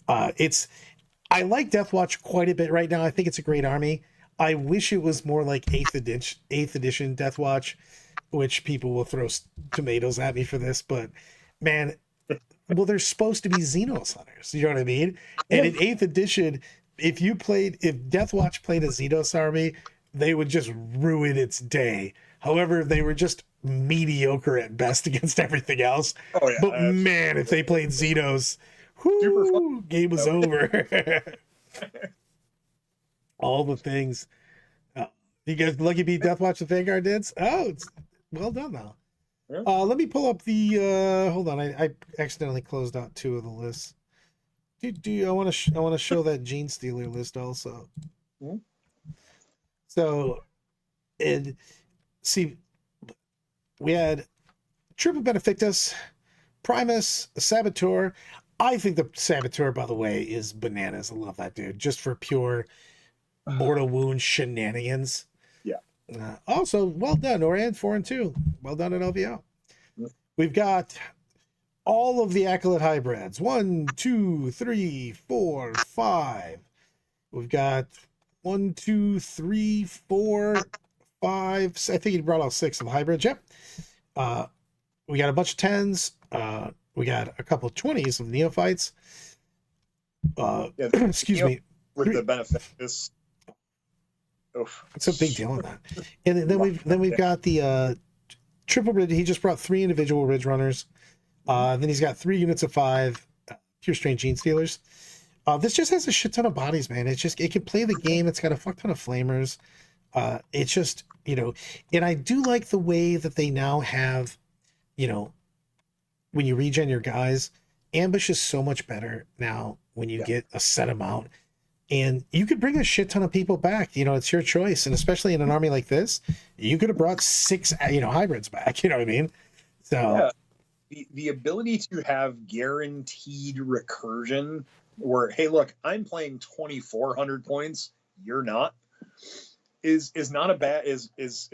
I like Deathwatch quite a bit right now. I think it's a great army. I wish it was more like eighth edition Deathwatch, which people will throw tomatoes at me for this, but man, well, they're supposed to be Xenos hunters. You know what I mean? And in eighth edition, if Deathwatch played a Xenos army, they would just ruin its day. However, they were just mediocre at best against everything else. Oh, yeah, but man, if they played Xenos, whoo, game was over. All the things. You guys lucky beat Deathwatch the Vanguard did? Oh, it's well done now. Yeah. Let me pull up the hold on, I accidentally closed out 2 of the lists. I want to show that Genestealer list also. Mm-hmm. So, and see, we had Triple Benefactus, Primus, Saboteur. I think the Saboteur, by the way, is bananas. I love that dude, just for pure mortal wound shenanigans. Yeah. Also, well done, Orion, 4 and 2. Well done at LVO. Mm-hmm. We've got all of the Acolyte hybrids. 1, 2, 3, 4, 5. We've got 1, 2, 3, 4, 5. I think he brought all 6 of the hybrids. Yep. We got a bunch of 10s. We got a couple of 20s of neophytes. Excuse me. With the benefit is, it's a big deal on that. And then we've got the triple ridge. He just brought 3 individual ridge runners. Then he's got 3 units of 5 pure strain Genestealers. This just has a shit ton of bodies, man. It can play the game. It's got a fuck ton of flamers. It's just, and I do like the way that they now have, when you regen your guys, ambush is so much better now when you get a set amount, and you could bring a shit ton of people back. It's your choice, and especially in an army like this, you could have brought 6, hybrids back. You know what I mean? So the ability to have guaranteed recursion, where hey, look, I'm playing 2,400 points, you're not, is not a bad is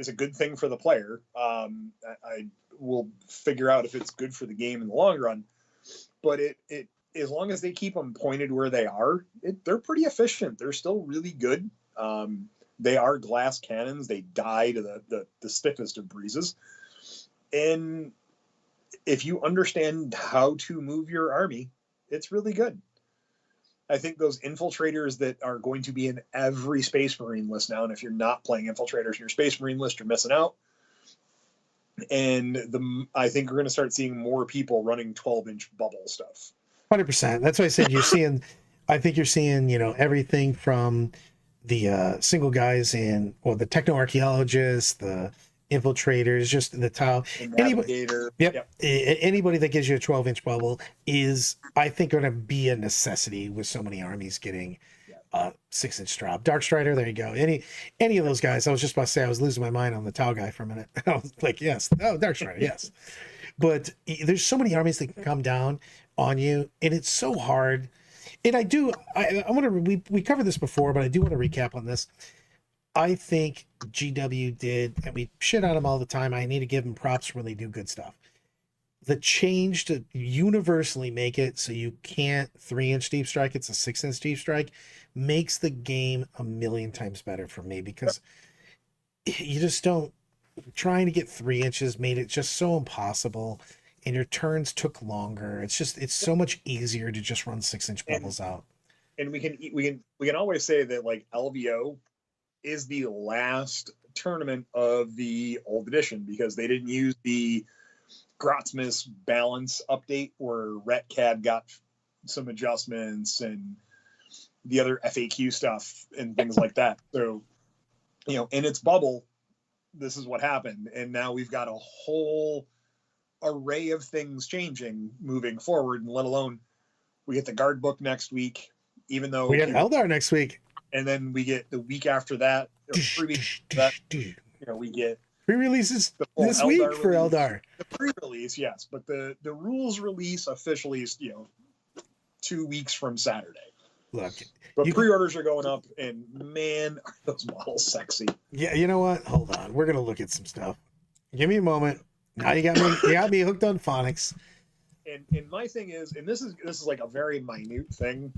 a good thing for the player. I will figure out if it's good for the game in the long run, but it as long as they keep them pointed where they are, they're pretty efficient. They're still really good. They are glass cannons. They die to the stiffest of breezes. And if you understand how to move your army, it's really good. I think those infiltrators that are going to be in every Space Marine list now, and if you're not playing infiltrators in your Space Marine list, you're missing out. And I think we're going to start seeing more people running 12-inch bubble stuff. 100%. That's why I said I think you're seeing, everything from the single guys in, the techno-archaeologists, the infiltrators, just the tile. Anybody that gives you a 12-inch bubble is, I think, going to be a necessity with so many armies getting 6-inch drop. Dark Strider, there you go. Any of those guys. I was just about to say, I was losing my mind on the tau guy for a minute. I was like, yes, Dark Strider, yes. But there's so many armies that can come down on you, and it's so hard. And I want to, we covered this before, but I do want to recap on this. I think GW did, and we shit on them all the time. I need to give them props when they do good stuff. The change to universally make it so you can't 3-inch deep strike, it's a 6-inch deep strike, makes the game a million times better for me, because you just don't, trying to get 3 inches made it just so impossible, and your turns took longer. It's so much easier to just run 6-inch bubbles out. And we can always say that, like, LVO is the last tournament of the old edition, because they didn't use the Grotzmus balance update where Retcad got some adjustments and the other FAQ stuff and things like that. So, in its bubble, this is what happened. And now we've got a whole array of things changing moving forward, and let alone we get the guard book next week, even though we get Eldar next week. And then we get the week after that, or 3 weeks after that, we get pre-releases this week for Eldar. The pre-release, yes, but the rules release officially is 2 weeks from Saturday. Look, but pre-orders are going up, and man, are those models sexy. Yeah, you know what? Hold on, we're gonna look at some stuff. Give me a moment. Now you got me hooked on phonics. And my thing is, and this is like a very minute thing.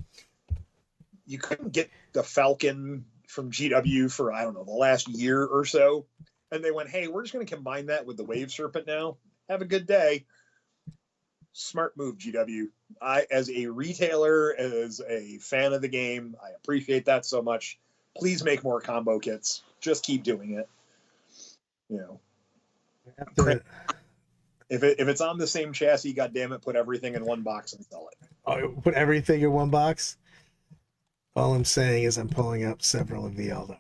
You couldn't get the Falcon from GW for, I don't know, the last year or so. And they went, hey, we're just going to combine that with the Wave Serpent now. Have a good day. Smart move, GW. As a retailer, as a fan of the game, I appreciate that so much. Please make more combo kits. Just keep doing it. You know, if it's on the same chassis, goddamn it, put everything in one box and sell it. Oh, put everything in one box. All I'm saying is I'm pulling up several of the Eldar.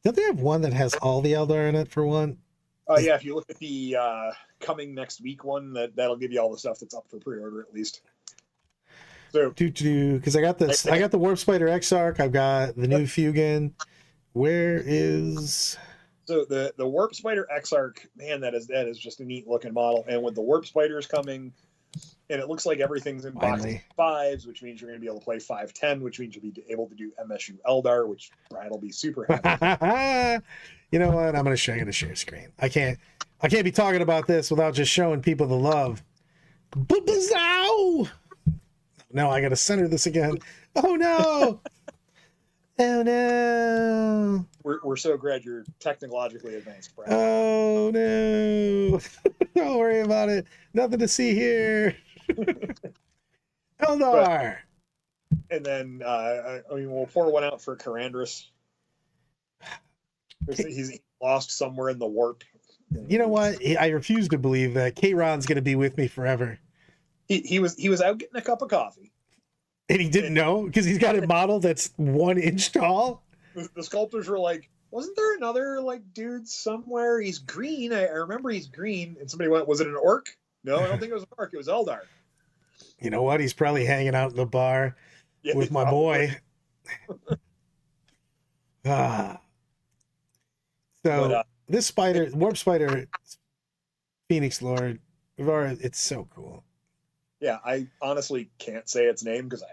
Don't they have one that has all the Eldar in it for one? Yeah, if you look at the coming next week one, that'll give you all the stuff that's up for pre-order at least. So, because I got this, I got the Warp Spider Exarch, I've got the new Fugan. Where is? So the Warp Spider Exarch, man, that is just a neat looking model. And with the Warp Spiders coming, and it looks like everything's in box 5s, which means you're going to be able to play 5/10, which means you'll be able to do MSU Eldar, which Brad will be super happy. You know what? I'm going to show you the share screen. I can't be talking about this without just showing people the love. No, I got to center this again. Oh no! Oh no! We're so glad you're technologically advanced, Brad. Oh no! Don't worry about it. Nothing to see here. Eldar. And then I mean, we'll pour one out for Karandras. He's lost somewhere in the warp. You know what? I refuse to believe that K-Ron's going to be with me forever. He was out getting a cup of coffee, and he didn't know because he's got a model that's 1 inch tall. The sculptors were like, "Wasn't there another like dude somewhere? He's green. I remember he's green." And somebody went, "Was it an orc?" No, I don't think it was an orc. It was Eldar. You know what? He's probably hanging out in the bar with my boy. So this spider, Warp Spider, Phoenix Lord, it's so cool. Yeah, I honestly can't say its name because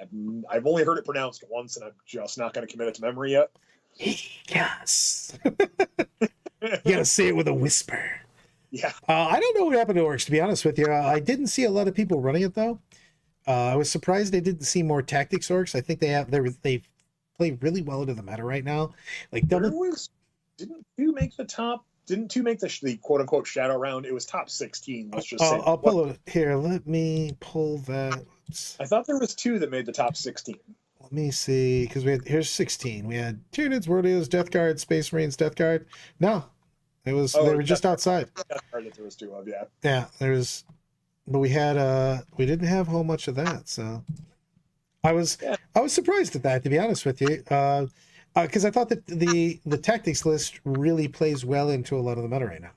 I've only heard it pronounced once, and I'm just not going to commit it to memory yet. Yes. You gotta say it with a whisper. Yeah. I don't know what happened to orcs, to be honest with you. I didn't see a lot of people running it though. I was surprised they didn't see more tactics orcs. I think they play really well into the meta right now. Like didn't two make the top? Didn't two make the quote unquote shadow round? It was top 16. Let's just say. I'll pull it here. Let me pull that. I thought there was 2 that made the top 16. Let me see, because here's 16. We had Tyranids, Warriors, Death Guard, Space Marines, Death Guard. No, they were just outside. Death Guard that there was 2 of, yeah. Yeah, but we didn't have a whole much of that, so I was surprised at that, to be honest with you, because I thought that the tactics list really plays well into a lot of the meta right now.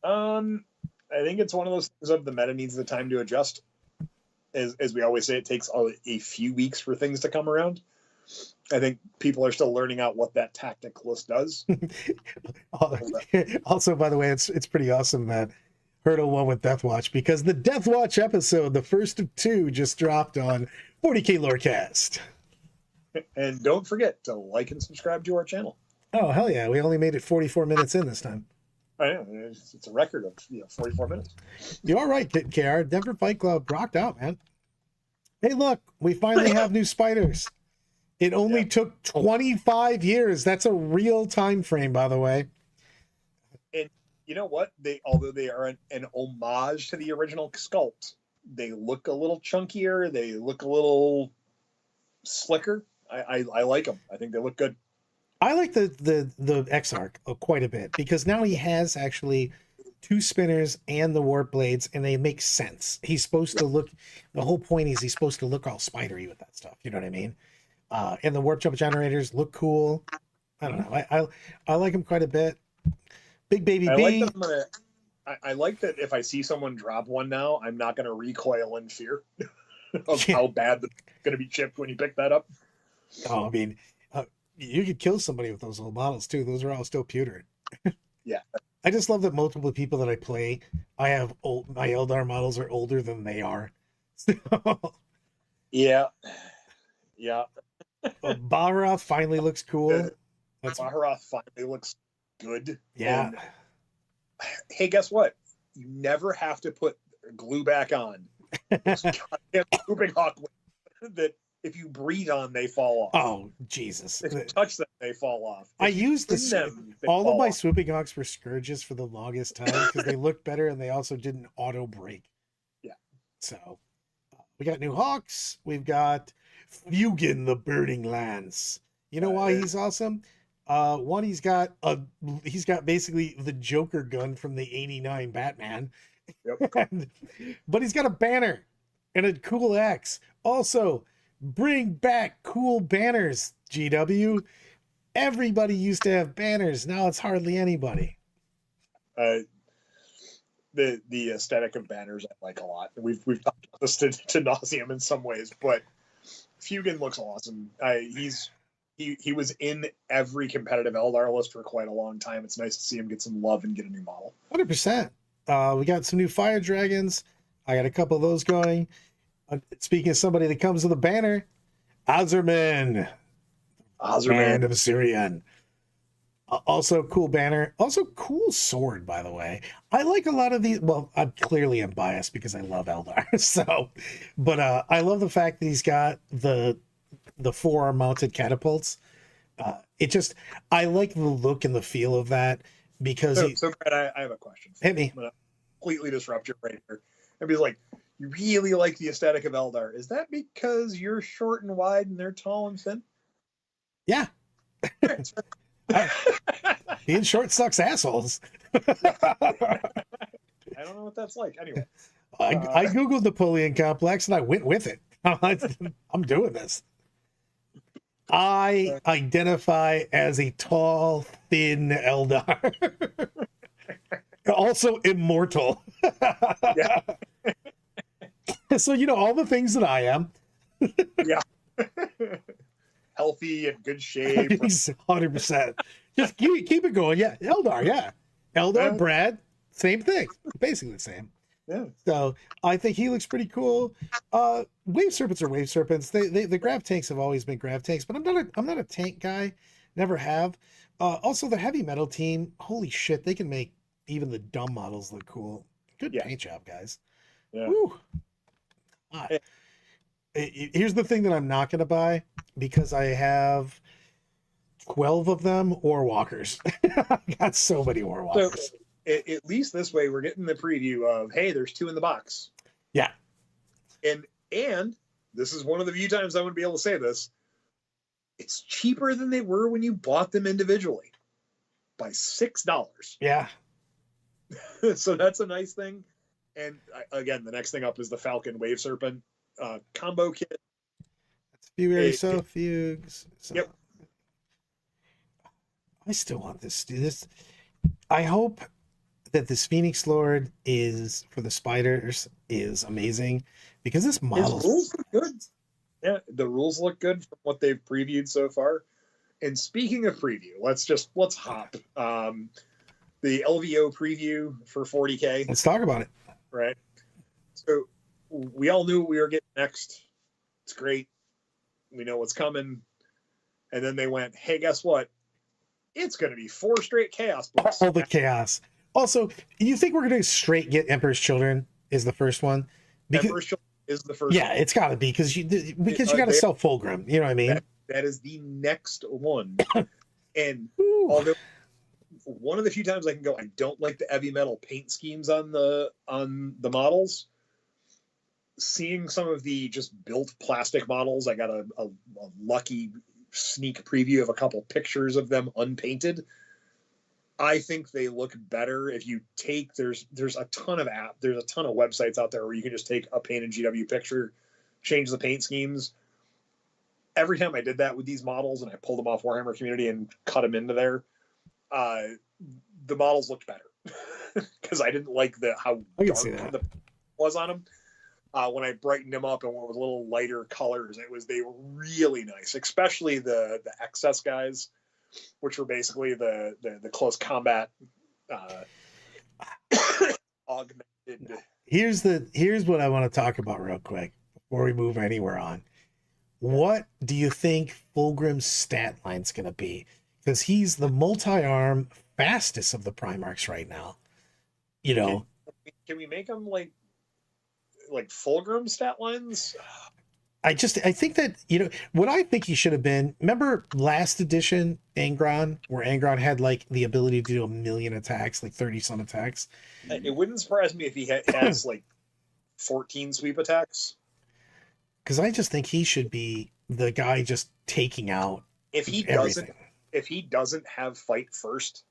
I think it's one of those things of the meta needs the time to adjust. As we always say, it takes a few weeks for things to come around. I think people are still learning out what that tactic list does. Also, by the way, it's pretty awesome that Hurdle won with Deathwatch, because the Deathwatch episode, the first of 2, just dropped on 40K Lorecast. And don't forget to like and subscribe to our channel. Oh, hell yeah. We only made it 44 minutes in this time. I know. It's a record of 44 minutes. You're all right, KR. Denver Fight Club rocked out, man. Hey, look, we finally have new spiders. It only took 25 years. That's a real time frame, by the way. And you know what? Although they are an homage to the original sculpt, they look a little chunkier. They look a little slicker. I like them. I think they look good. I like the Exarch quite a bit, because now he has actually 2 spinners and the warp blades, and they make sense. He's supposed to look, the whole point is he's supposed to look all spidery with that stuff. You know what I mean? And the warp jump generators look cool. I don't know. I like him quite a bit. Big Baby B. I like that if I see someone drop one now, I'm not going to recoil in fear of how bad it's going to be chipped when you pick that up. Oh, I mean, you could kill somebody with those old models too. Those are all still pewtered. Yeah. I just love that multiple people that I play, my Eldar models are older than they are. Yeah. Baharoth finally looks cool. Baharoth finally looks good. Yeah. And, hey, guess what? You never have to put glue back on. Those goddamn whooping hawk wings that if you breathe on, they fall off. Oh, Jesus. If you touch them, they fall off. I If you used spin this. them, they All of fall my off. swooping hawks were scourges for the longest time because they looked better and they also didn't auto break. Yeah. So we got new hawks. We've got Fugin the Burning Lance. You know why he's awesome? One, he's got basically the Joker gun from the '89 Batman. Yep. But he's got a banner and a cool axe. Also, bring back cool banners, GW. Everybody used to have banners. Now it's hardly anybody. The aesthetic of banners I like a lot. We've talked about this to nauseum in some ways, but Fugin looks awesome. He was in every competitive Eldar list for quite a long time. It's nice to see him get some love and get a new model. 100%. We got some new fire dragons. I got a couple of those going. Speaking of somebody that comes with a banner, Ozerman of Assyrian. Also cool banner. Also cool sword, by the way. I like a lot of these. Well, I'm clearly biased because I love Eldar. So, but I love the fact that he's got the forearm mounted catapults. I like the look and the feel of that because so Brad, I have a question. Hit me. I'm gonna completely disrupt you right here. Everybody's like, you really like the aesthetic of Eldar. Is that because you're short and wide and they're tall and thin? Yeah. Being short sucks, assholes. I don't know what that's like. Anyway, I googled Napoleon complex and I went with it. I'm doing this. I identify as a tall, thin Eldar. Also immortal. Yeah. So, all the things that I am. Yeah. Healthy and good shape. 100%. Just keep it going. Yeah. Eldar. Yeah. Eldar, Brad, same thing. Basically the same. Yeah. So I think he looks pretty cool. Wave serpents are wave serpents. The grav tanks have always been grav tanks, but I'm not a tank guy. Never have. Also the heavy metal team, holy shit, they can make even the dumb models look cool. Good paint job, guys. Yeah. Woo. Here's the thing that I'm not gonna buy because I have 12 of them or walkers. I got so many or walkers. So, at least this way we're getting the preview of, hey, there's 2 in the box. Yeah. And this is one of the few times I'm going to be able to say this. It's cheaper than they were when you bought them individually by $6. Yeah. So that's a nice thing. And again, the next thing up is the Falcon Wave Serpent combo kit. That's fugues. So. Yep. I still want this to do this. I hope that this Phoenix Lord is for the spiders is amazing because this model rules look good. Yeah, the rules look good from what they've previewed so far. And speaking of preview, let's hop. The LVO preview for 40K. Let's talk about it. Right. So we all knew what we were getting next. It's great. We know what's coming. And then they went, hey, guess what? It's going to be 4 straight chaos books. All the chaos. Also, you think we're going to straight get Emperor's Children is the first one? Because, Emperor's Children is the first one. It's got to be because you got to sell Fulgrim. You know what I mean? That is the next one. And although one of the few times I can go, I don't like the heavy metal paint schemes on the models. Seeing some of the just built plastic models, I got a lucky sneak preview of a couple pictures of them unpainted. I think they look better if you take there's a ton of websites out there where you can just take a painted GW picture, change the paint schemes. Every time I did that with these models and I pulled them off Warhammer Community and cut them into there, the models looked better because I didn't like how dark the was on them. When I brightened them up and went with a little lighter colors, they were really nice, especially the excess guys, which were basically the close combat augmented. Here's what I want to talk about real quick before we move anywhere on. What do you think Fulgrim's stat line's going to be? Because he's the multi-arm fastest of the Primarchs right now. Can we make him like like Fulgrim stat lines. I think that, you know, what I think he should have been, remember last edition Angron, where Angron had like the ability to do 1,000,000 attacks, like 30 some attacks. It wouldn't surprise me if he has like 14 sweep attacks. Because I just think he should be the guy just taking out if he everything. doesn't have fight first.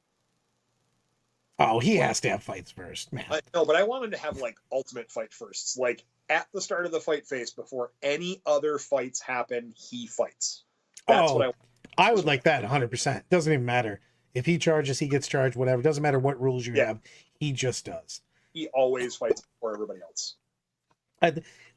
Oh, he has to have fights first, man. No, but I want him to have like ultimate fight firsts. Like at the start of the fight phase, before any other fights happen, he fights. That's what I would like that 100%. Doesn't even matter. If he charges, he gets charged, whatever. Doesn't matter what rules you have. He just does. He always fights before everybody else.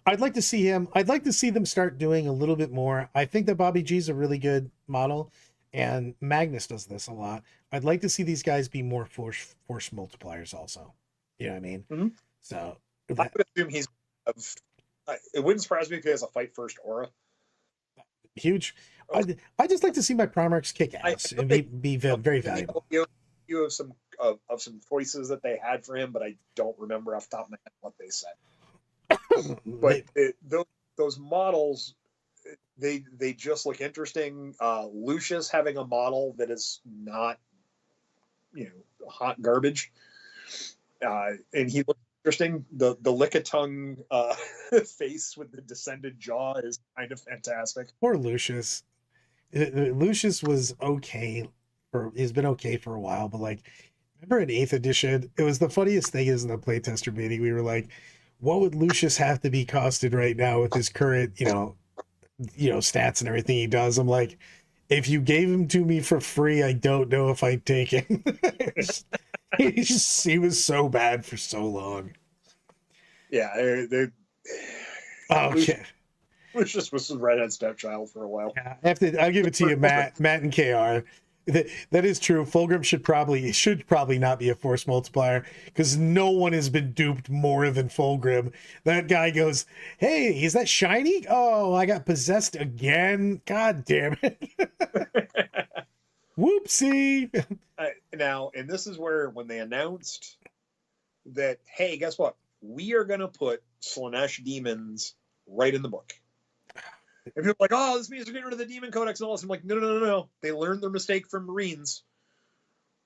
I'd like to see him. I'd like to see them start doing a little bit more. I think that Bobby G's a really good model, and Magnus does this a lot. I'd like to see these guys be more force multipliers also. You know what I mean? Mm-hmm. So I would assume he's. It wouldn't surprise me if he has a fight first aura. Huge. I just like to see my Primarchs kick ass and be very valuable. You have some of some choices that they had for him, but I don't remember off the top of my head what they said. But those models, they just look interesting. Lucius having a model that is not, hot garbage, and he looks interesting. The Lickitung face with the descended jaw is kind of fantastic. Poor Lucius. Lucius was okay he's been okay for a while, but like, remember in 8th edition, it was the funniest thing is in the playtester meeting, we were like, what would Lucius have to be costed right now with his current, stats and everything he does? I'm like, if you gave him to me for free, I don't know if I'd take him. He was so bad for so long. Yeah, Lucius was some redhead stepchild for a while. Yeah, I'll give it to you, Matt and KR. That is true. Fulgrim should probably not be a force multiplier because no one has been duped more than Fulgrim. That guy goes, "Hey, is that shiny? Oh, I got possessed again. God damn it! Whoopsie!" Now, and this is where when they announced that, hey, guess what? We are going to put Slaanesh demons right in the book. And people are like, oh, this means they're getting rid of the Demon Codex and all this. I'm like, no. They learned their mistake from Marines.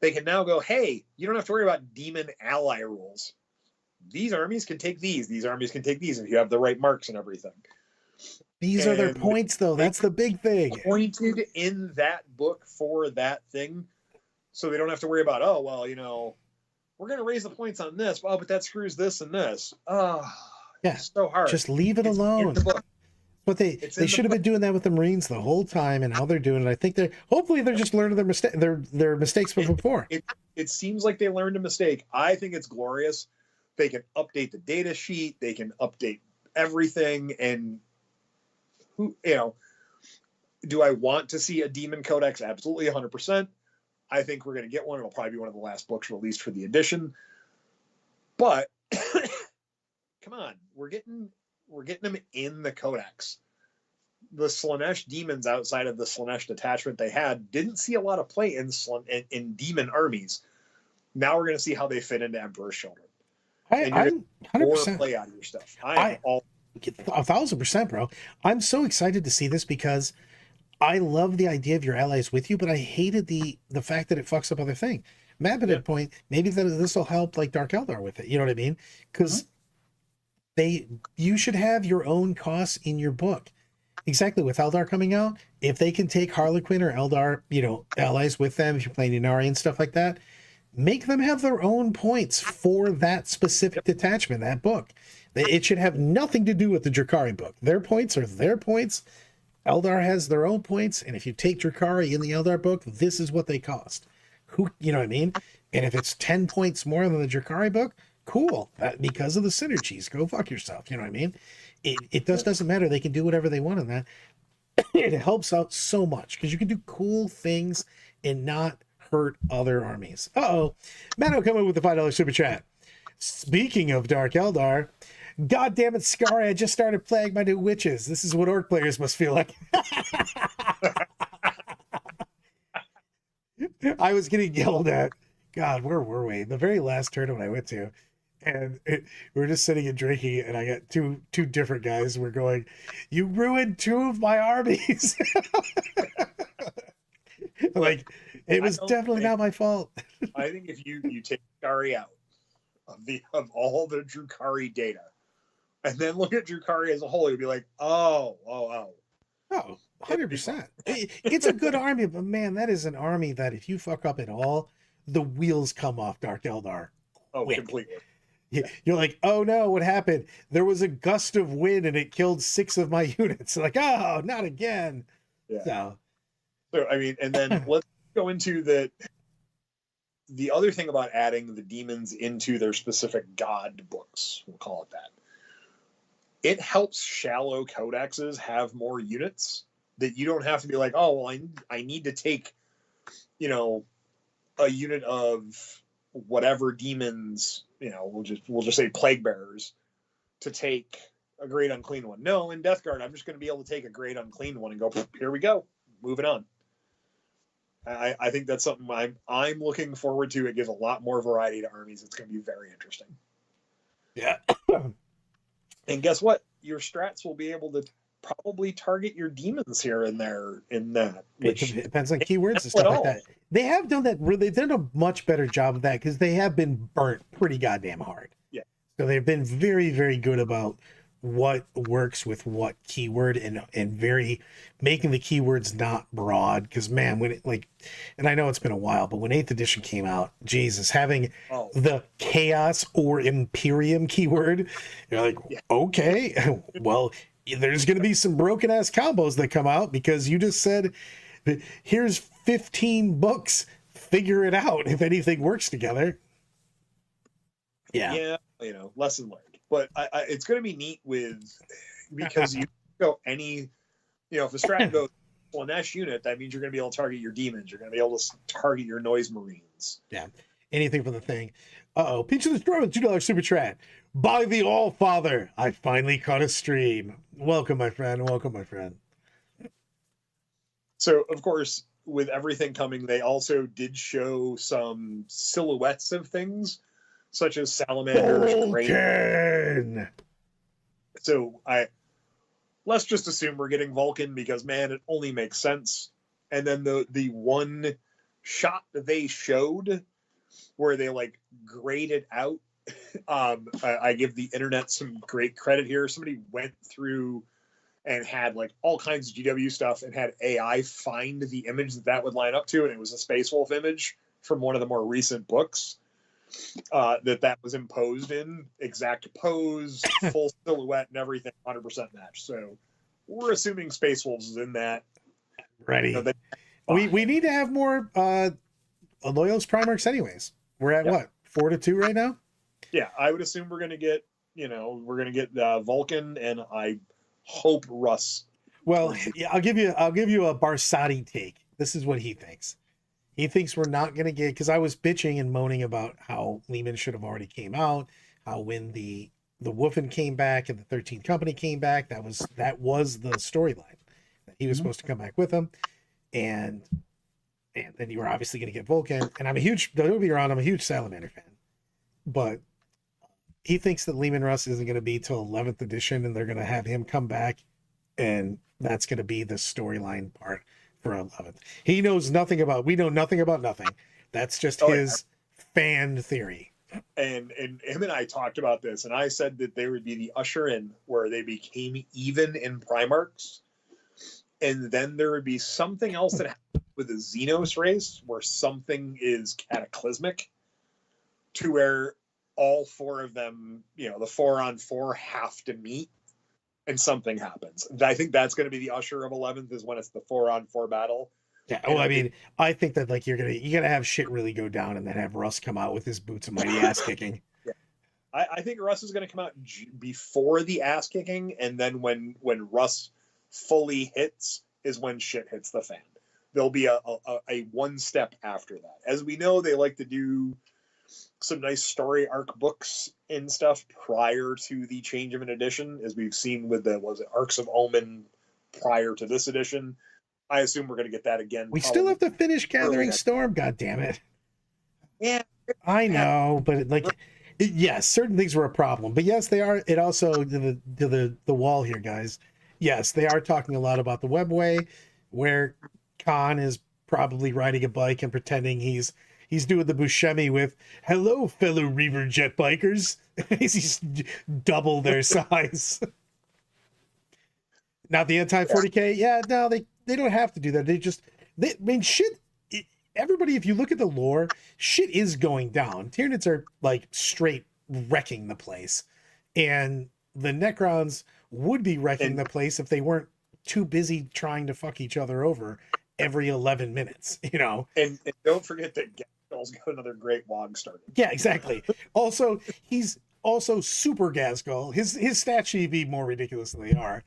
They can now go, hey, you don't have to worry about demon ally rules. These armies can take these. These armies can take these if you have the right marks and everything. These are their points, though. That's the big thing. Pointed in that book for that thing. So they don't have to worry about, oh, well, we're going to raise the points on this. Oh, but that screws this and this. Oh, yeah. It's so hard. Just leave it alone. But they should have been doing that with the Marines the whole time, and how they're doing it. I think hopefully they're just learning their mistakes from before. It seems like they learned a mistake. I think it's glorious. They can update the data sheet. They can update everything. And do I want to see a Demon Codex? Absolutely, 100%. I think we're going to get one. It'll probably be one of the last books released for the edition. But come on, we're getting them in the Codex. The Slaanesh demons outside of the Slaanesh detachment they had didn't see a lot of play in demon armies. Now we're going to see how they fit into Emperor's Children. I'm 100% play out of your stuff. I 1,000%, bro. I'm so excited to see this because I love the idea of your allies with you, but I hated the fact that it fucks up other thing. Matt at a point, maybe this will help like Dark Eldar with it. You know what I mean? Because you should have your own costs in your book. Exactly, with Eldar coming out, if they can take Harlequin or Eldar, allies with them, if you're playing Inari and stuff like that, make them have their own points for that specific detachment, that book. It should have nothing to do with the Drukhari book. Their points are their points. Eldar has their own points, and if you take Drukhari in the Eldar book, this is what they cost. You know what I mean? And if it's 10 points more than the Drukhari book, cool. Because of the synergies, go fuck yourself. You know what I mean? It doesn't matter. They can do whatever they want on that. It helps out so much because you can do cool things and not hurt other armies. Matt will come in with the $5 super chat. Speaking of Dark Eldar, God damn it, Scary, I just started playing my new witches. This is what orc players must feel like. I was getting yelled at. God, where were we? The very last tournament I went to, and we were just sitting and drinking, and I got two different guys. We're going, "You ruined two of my armies." Like, it was definitely not my fault. I think if you take Drukhari out of all the Drukhari data, and then look at Drukhari as a whole, you'd be like, oh. Oh, 100%. It's a good army, but man, that is an army that if you fuck up at all, the wheels come off Dark Eldar. Oh, quick. completely. You're like, oh no, what happened? There was a gust of wind and it killed 6 of my units. Like, oh, not again. Yeah. So I mean, and then let's go into the other thing about adding the demons into their specific god books, we'll call it that. It helps shallow codexes have more units that you don't have to be like, oh, well, I need to take, a unit of whatever demons, we'll just say plague bearers, to take a great unclean one. No, in Death Guard, I'm just going to be able to take a great unclean one and go, here we go, moving on. I think that's something I'm looking forward to. It gives a lot more variety to armies. It's going to be very interesting. Yeah. And guess what? Your strats will be able to probably target your demons here and there in that. Which it depends on keywords and stuff like that. They have done that. They've done a much better job of that because they have been burnt pretty goddamn hard. Yeah. So they've been very, very good about what works with what keyword and very making the keywords not broad. Because man, when and I know it's been a while, but when 8th edition came out, Jesus, having the chaos or Imperium keyword, you're like, okay, well, there's going to be some broken ass combos that come out because you just said, here's 15 books, figure it out if anything works together. Yeah, lesson learned. But it's going to be neat because you go any, if the strat goes, well, Nash unit, that means you're going to be able to target your demons. You're going to be able to target your noise marines. Yeah, anything from the thing. Peach of the Storm with $2 super chat. By the All Father, I finally caught a stream. Welcome, my friend. Welcome, my friend. So, of course, with everything coming, they also did show some silhouettes of things, such as salamanders. Vulcan. So let's just assume we're getting Vulcan because man, it only makes sense. And then the one shot that they showed where they graded out, I give the internet some great credit here. Somebody went through and had all kinds of GW stuff and had AI find the image that would line up to, and it was a Space Wolf image from one of the more recent books. That was imposed in exact pose, full silhouette, and everything, 100% match. So we're assuming Space Wolves is in that. Ready. We need to have more Loyalist Primarchs anyways. We're at what, 4-2 right now? Yeah, I would assume we're gonna get Vulcan, and I hope Russ. Well, yeah, I'll give you a Barsati take. This is what he thinks. He thinks we're not going to get, because I was bitching and moaning about how Lehman should have already came out, how when the Wolfen came back and the 13th Company came back, that was the storyline, that he was supposed to come back with them, and then you were obviously going to get Vulcan. And I'm a huge Salamander fan, but he thinks that Lehman Russ isn't going to be till 11th edition, and they're going to have him come back, and that's going to be the storyline part for 11th. We know nothing about nothing. That's just his fan theory. And him and I talked about this, and I said that there would be the usher in where they became even in Primarchs, and then there would be something else that happened with the Xenos race where something is cataclysmic to where all 4 of them, the 4-on-4 have to meet. And something happens. I think that's going to be the usher of 11th, is when it's the 4-on-4 battle. Yeah. Well, I think that you're gonna have shit really go down, and then have Russ come out with his boots of mighty ass kicking. Yeah. I think Russ is going to come out before the ass kicking, and then when Russ fully hits is when shit hits the fan. There'll be a one step after that. As we know, they like to do some nice story arc books and stuff prior to the change of an edition, as we've seen with Arcs of Omen prior to this edition. I assume we're going to get that again. We still have to finish Gathering Storm, god damn it. Yeah, I know, but Yes, certain things were a problem, but yes, they are. It also to the wall here, guys. Yes, they are talking a lot about the webway, where Khan is probably riding a bike and pretending he's doing the Buscemi with "Hello, fellow Reaver jet bikers." He's double their size. Not the anti 40K. Yeah, no, they don't have to do that. I mean, shit. Everybody, if you look at the lore, shit is going down. Tyranids are like straight wrecking the place, and the Necrons would be wrecking the place if they weren't too busy trying to fuck each other over every 11 minutes. You know. And don't forget that Gaskel's got another great wog started. Yeah, exactly. Also, he's also super Gasgul. His stats should be more ridiculous than they are.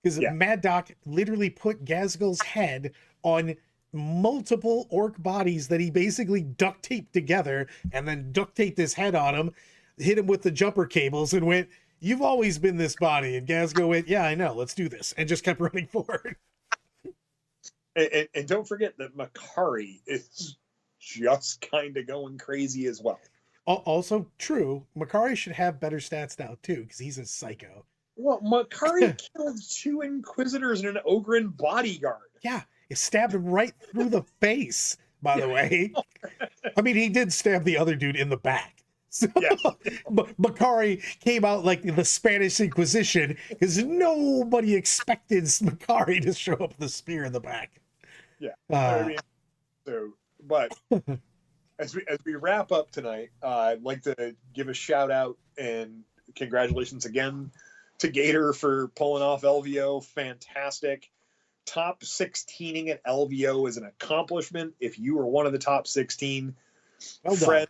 Because Mad Doc literally put Gasgul's head on multiple orc bodies that he basically duct taped together, and then duct taped his head on him, hit him with the jumper cables, and went, "You've always been this body." And Gasgul went, "Yeah, I know, let's do this," and just kept running forward. And don't forget that Makari is just kind of going crazy as well. Also true, Makari should have better stats now too, because he's a psycho. Well, Makari killed 2 Inquisitors and an Ogren bodyguard. Yeah, it stabbed him right through the face, by the way. I mean, he did stab the other dude in the back. So Makari came out like the Spanish Inquisition because nobody expected Makari to show up with a spear in the back. Yeah. I mean, but as we wrap up tonight, I'd like to give a shout out and congratulations again to Gator for pulling off LVO. Fantastic. Top 16ing at LVO is an accomplishment. If you are one of the top 16, friend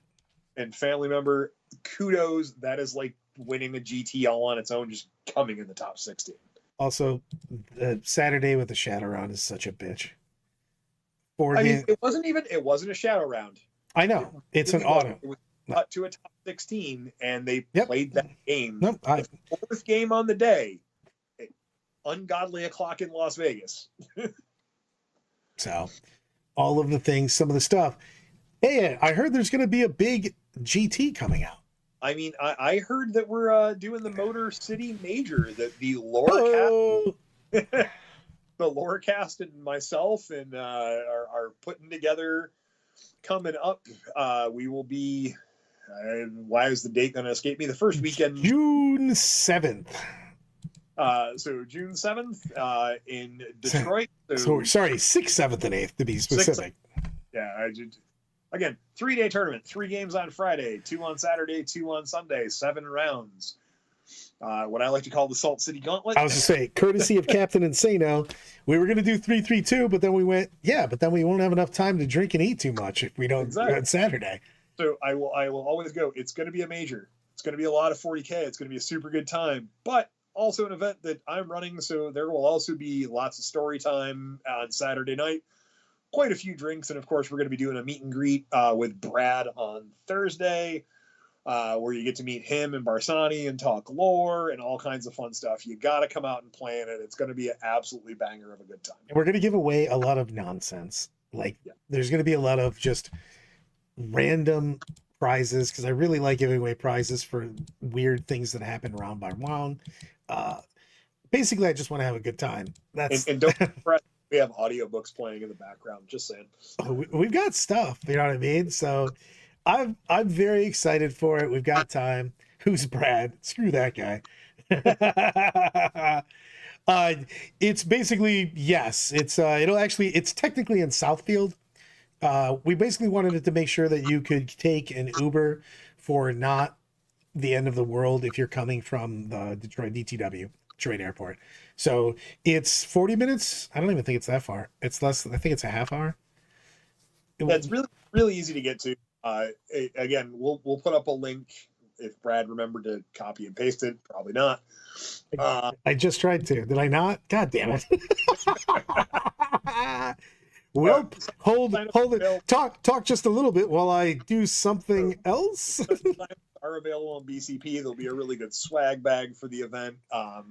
and family member, kudos. That is like winning a GT all on its own, just coming in the top 16. Also, Saturday with the Shadow Round is such a bitch. It wasn't a Shadow Round. I know. It's an auto. It was cut to a top 16, and they played that game. The 4th game on the day. Ungodly o'clock in Las Vegas. So, all of the things, some of the stuff. Hey, I heard there's going to be a big GT coming out. I mean, I heard that we're doing the Motor City Major, that the lore cast, the lore cast and myself and are putting together coming up. We will be. Why is the date going to escape me? The first weekend, June 7th. So June 7th in Detroit. So sorry, 6th, 7th, and 8th to be specific. 6th, yeah, again, 3-day tournament, 3 games on Friday, 2 on Saturday, 2 on Sunday, 7 rounds. What I like to call the Salt City Gauntlet. I was to say, courtesy of Captain Insano, we were going to do 3-3-2, but then we went, but then we won't have enough time to drink and eat too much if we don't on Saturday. So I will always go. It's going to be a major. It's going to be a lot of 40K. It's going to be a super good time, but also an event that I'm running, so there will also be lots of story time on Saturday night, quite a few drinks, and of course we're going to be doing a meet and greet with Brad on Thursday, where you get to meet him and Barsani and talk lore and all kinds of fun stuff. You got to come out and plan it. It's going to be an absolutely banger of a good time. And we're going to give away a lot of nonsense. There's going to be a lot of just random prizes, because I really like giving away prizes for weird things that happen round by round. Basically, I just want to have a good time. And don't forget, we have audiobooks playing in the background. Just saying. We've got stuff. You know what I mean? So I'm very excited for it. We've got time. Who's Brad? Screw that guy. It's basically it's technically in Southfield. We basically wanted it to make sure that you could take an Uber for not the end of the world if you're coming from the Detroit Airport. So it's 40 minutes. I don't even think it's that far. It's less. I think it's a half hour. That's really, really easy to get to. Again, we'll put up a link if Brad remembered to copy and paste it. Probably not. I just tried to. Did I not? God damn it. Well, hold it. Talk just a little bit while I do something else. Are available on BCP. There'll be a really good swag bag for the event. I've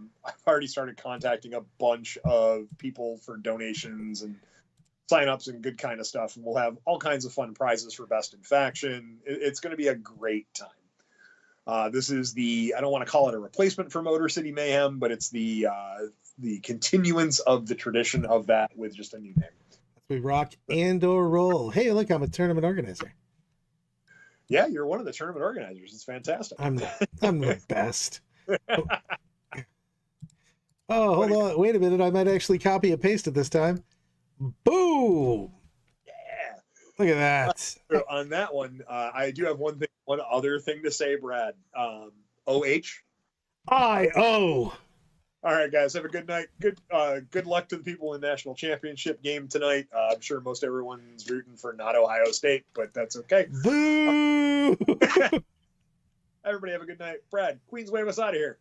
already started contacting a bunch of people for donations and signups and good kind of stuff. And we'll have all kinds of fun prizes for best in faction. It's going to be a great time. This is I don't want to call it a replacement for Motor City Mayhem, but it's the continuance of the tradition of that with just a new name. We rock and or roll. Hey, look, I'm a tournament organizer. Yeah, you're one of the tournament organizers. It's fantastic. I'm the best. Oh, hold on. Wait a minute. I might actually copy and paste it this time. Boom. Yeah. Look at that. So on that one, I do have one other thing to say, Brad. OH. I-O. All right, guys. Have a good night. Good luck to the people in the national championship game tonight. I'm sure most everyone's rooting for not Ohio State, but that's okay. Boo! Everybody have a good night. Brad, Queens, wave us out of here.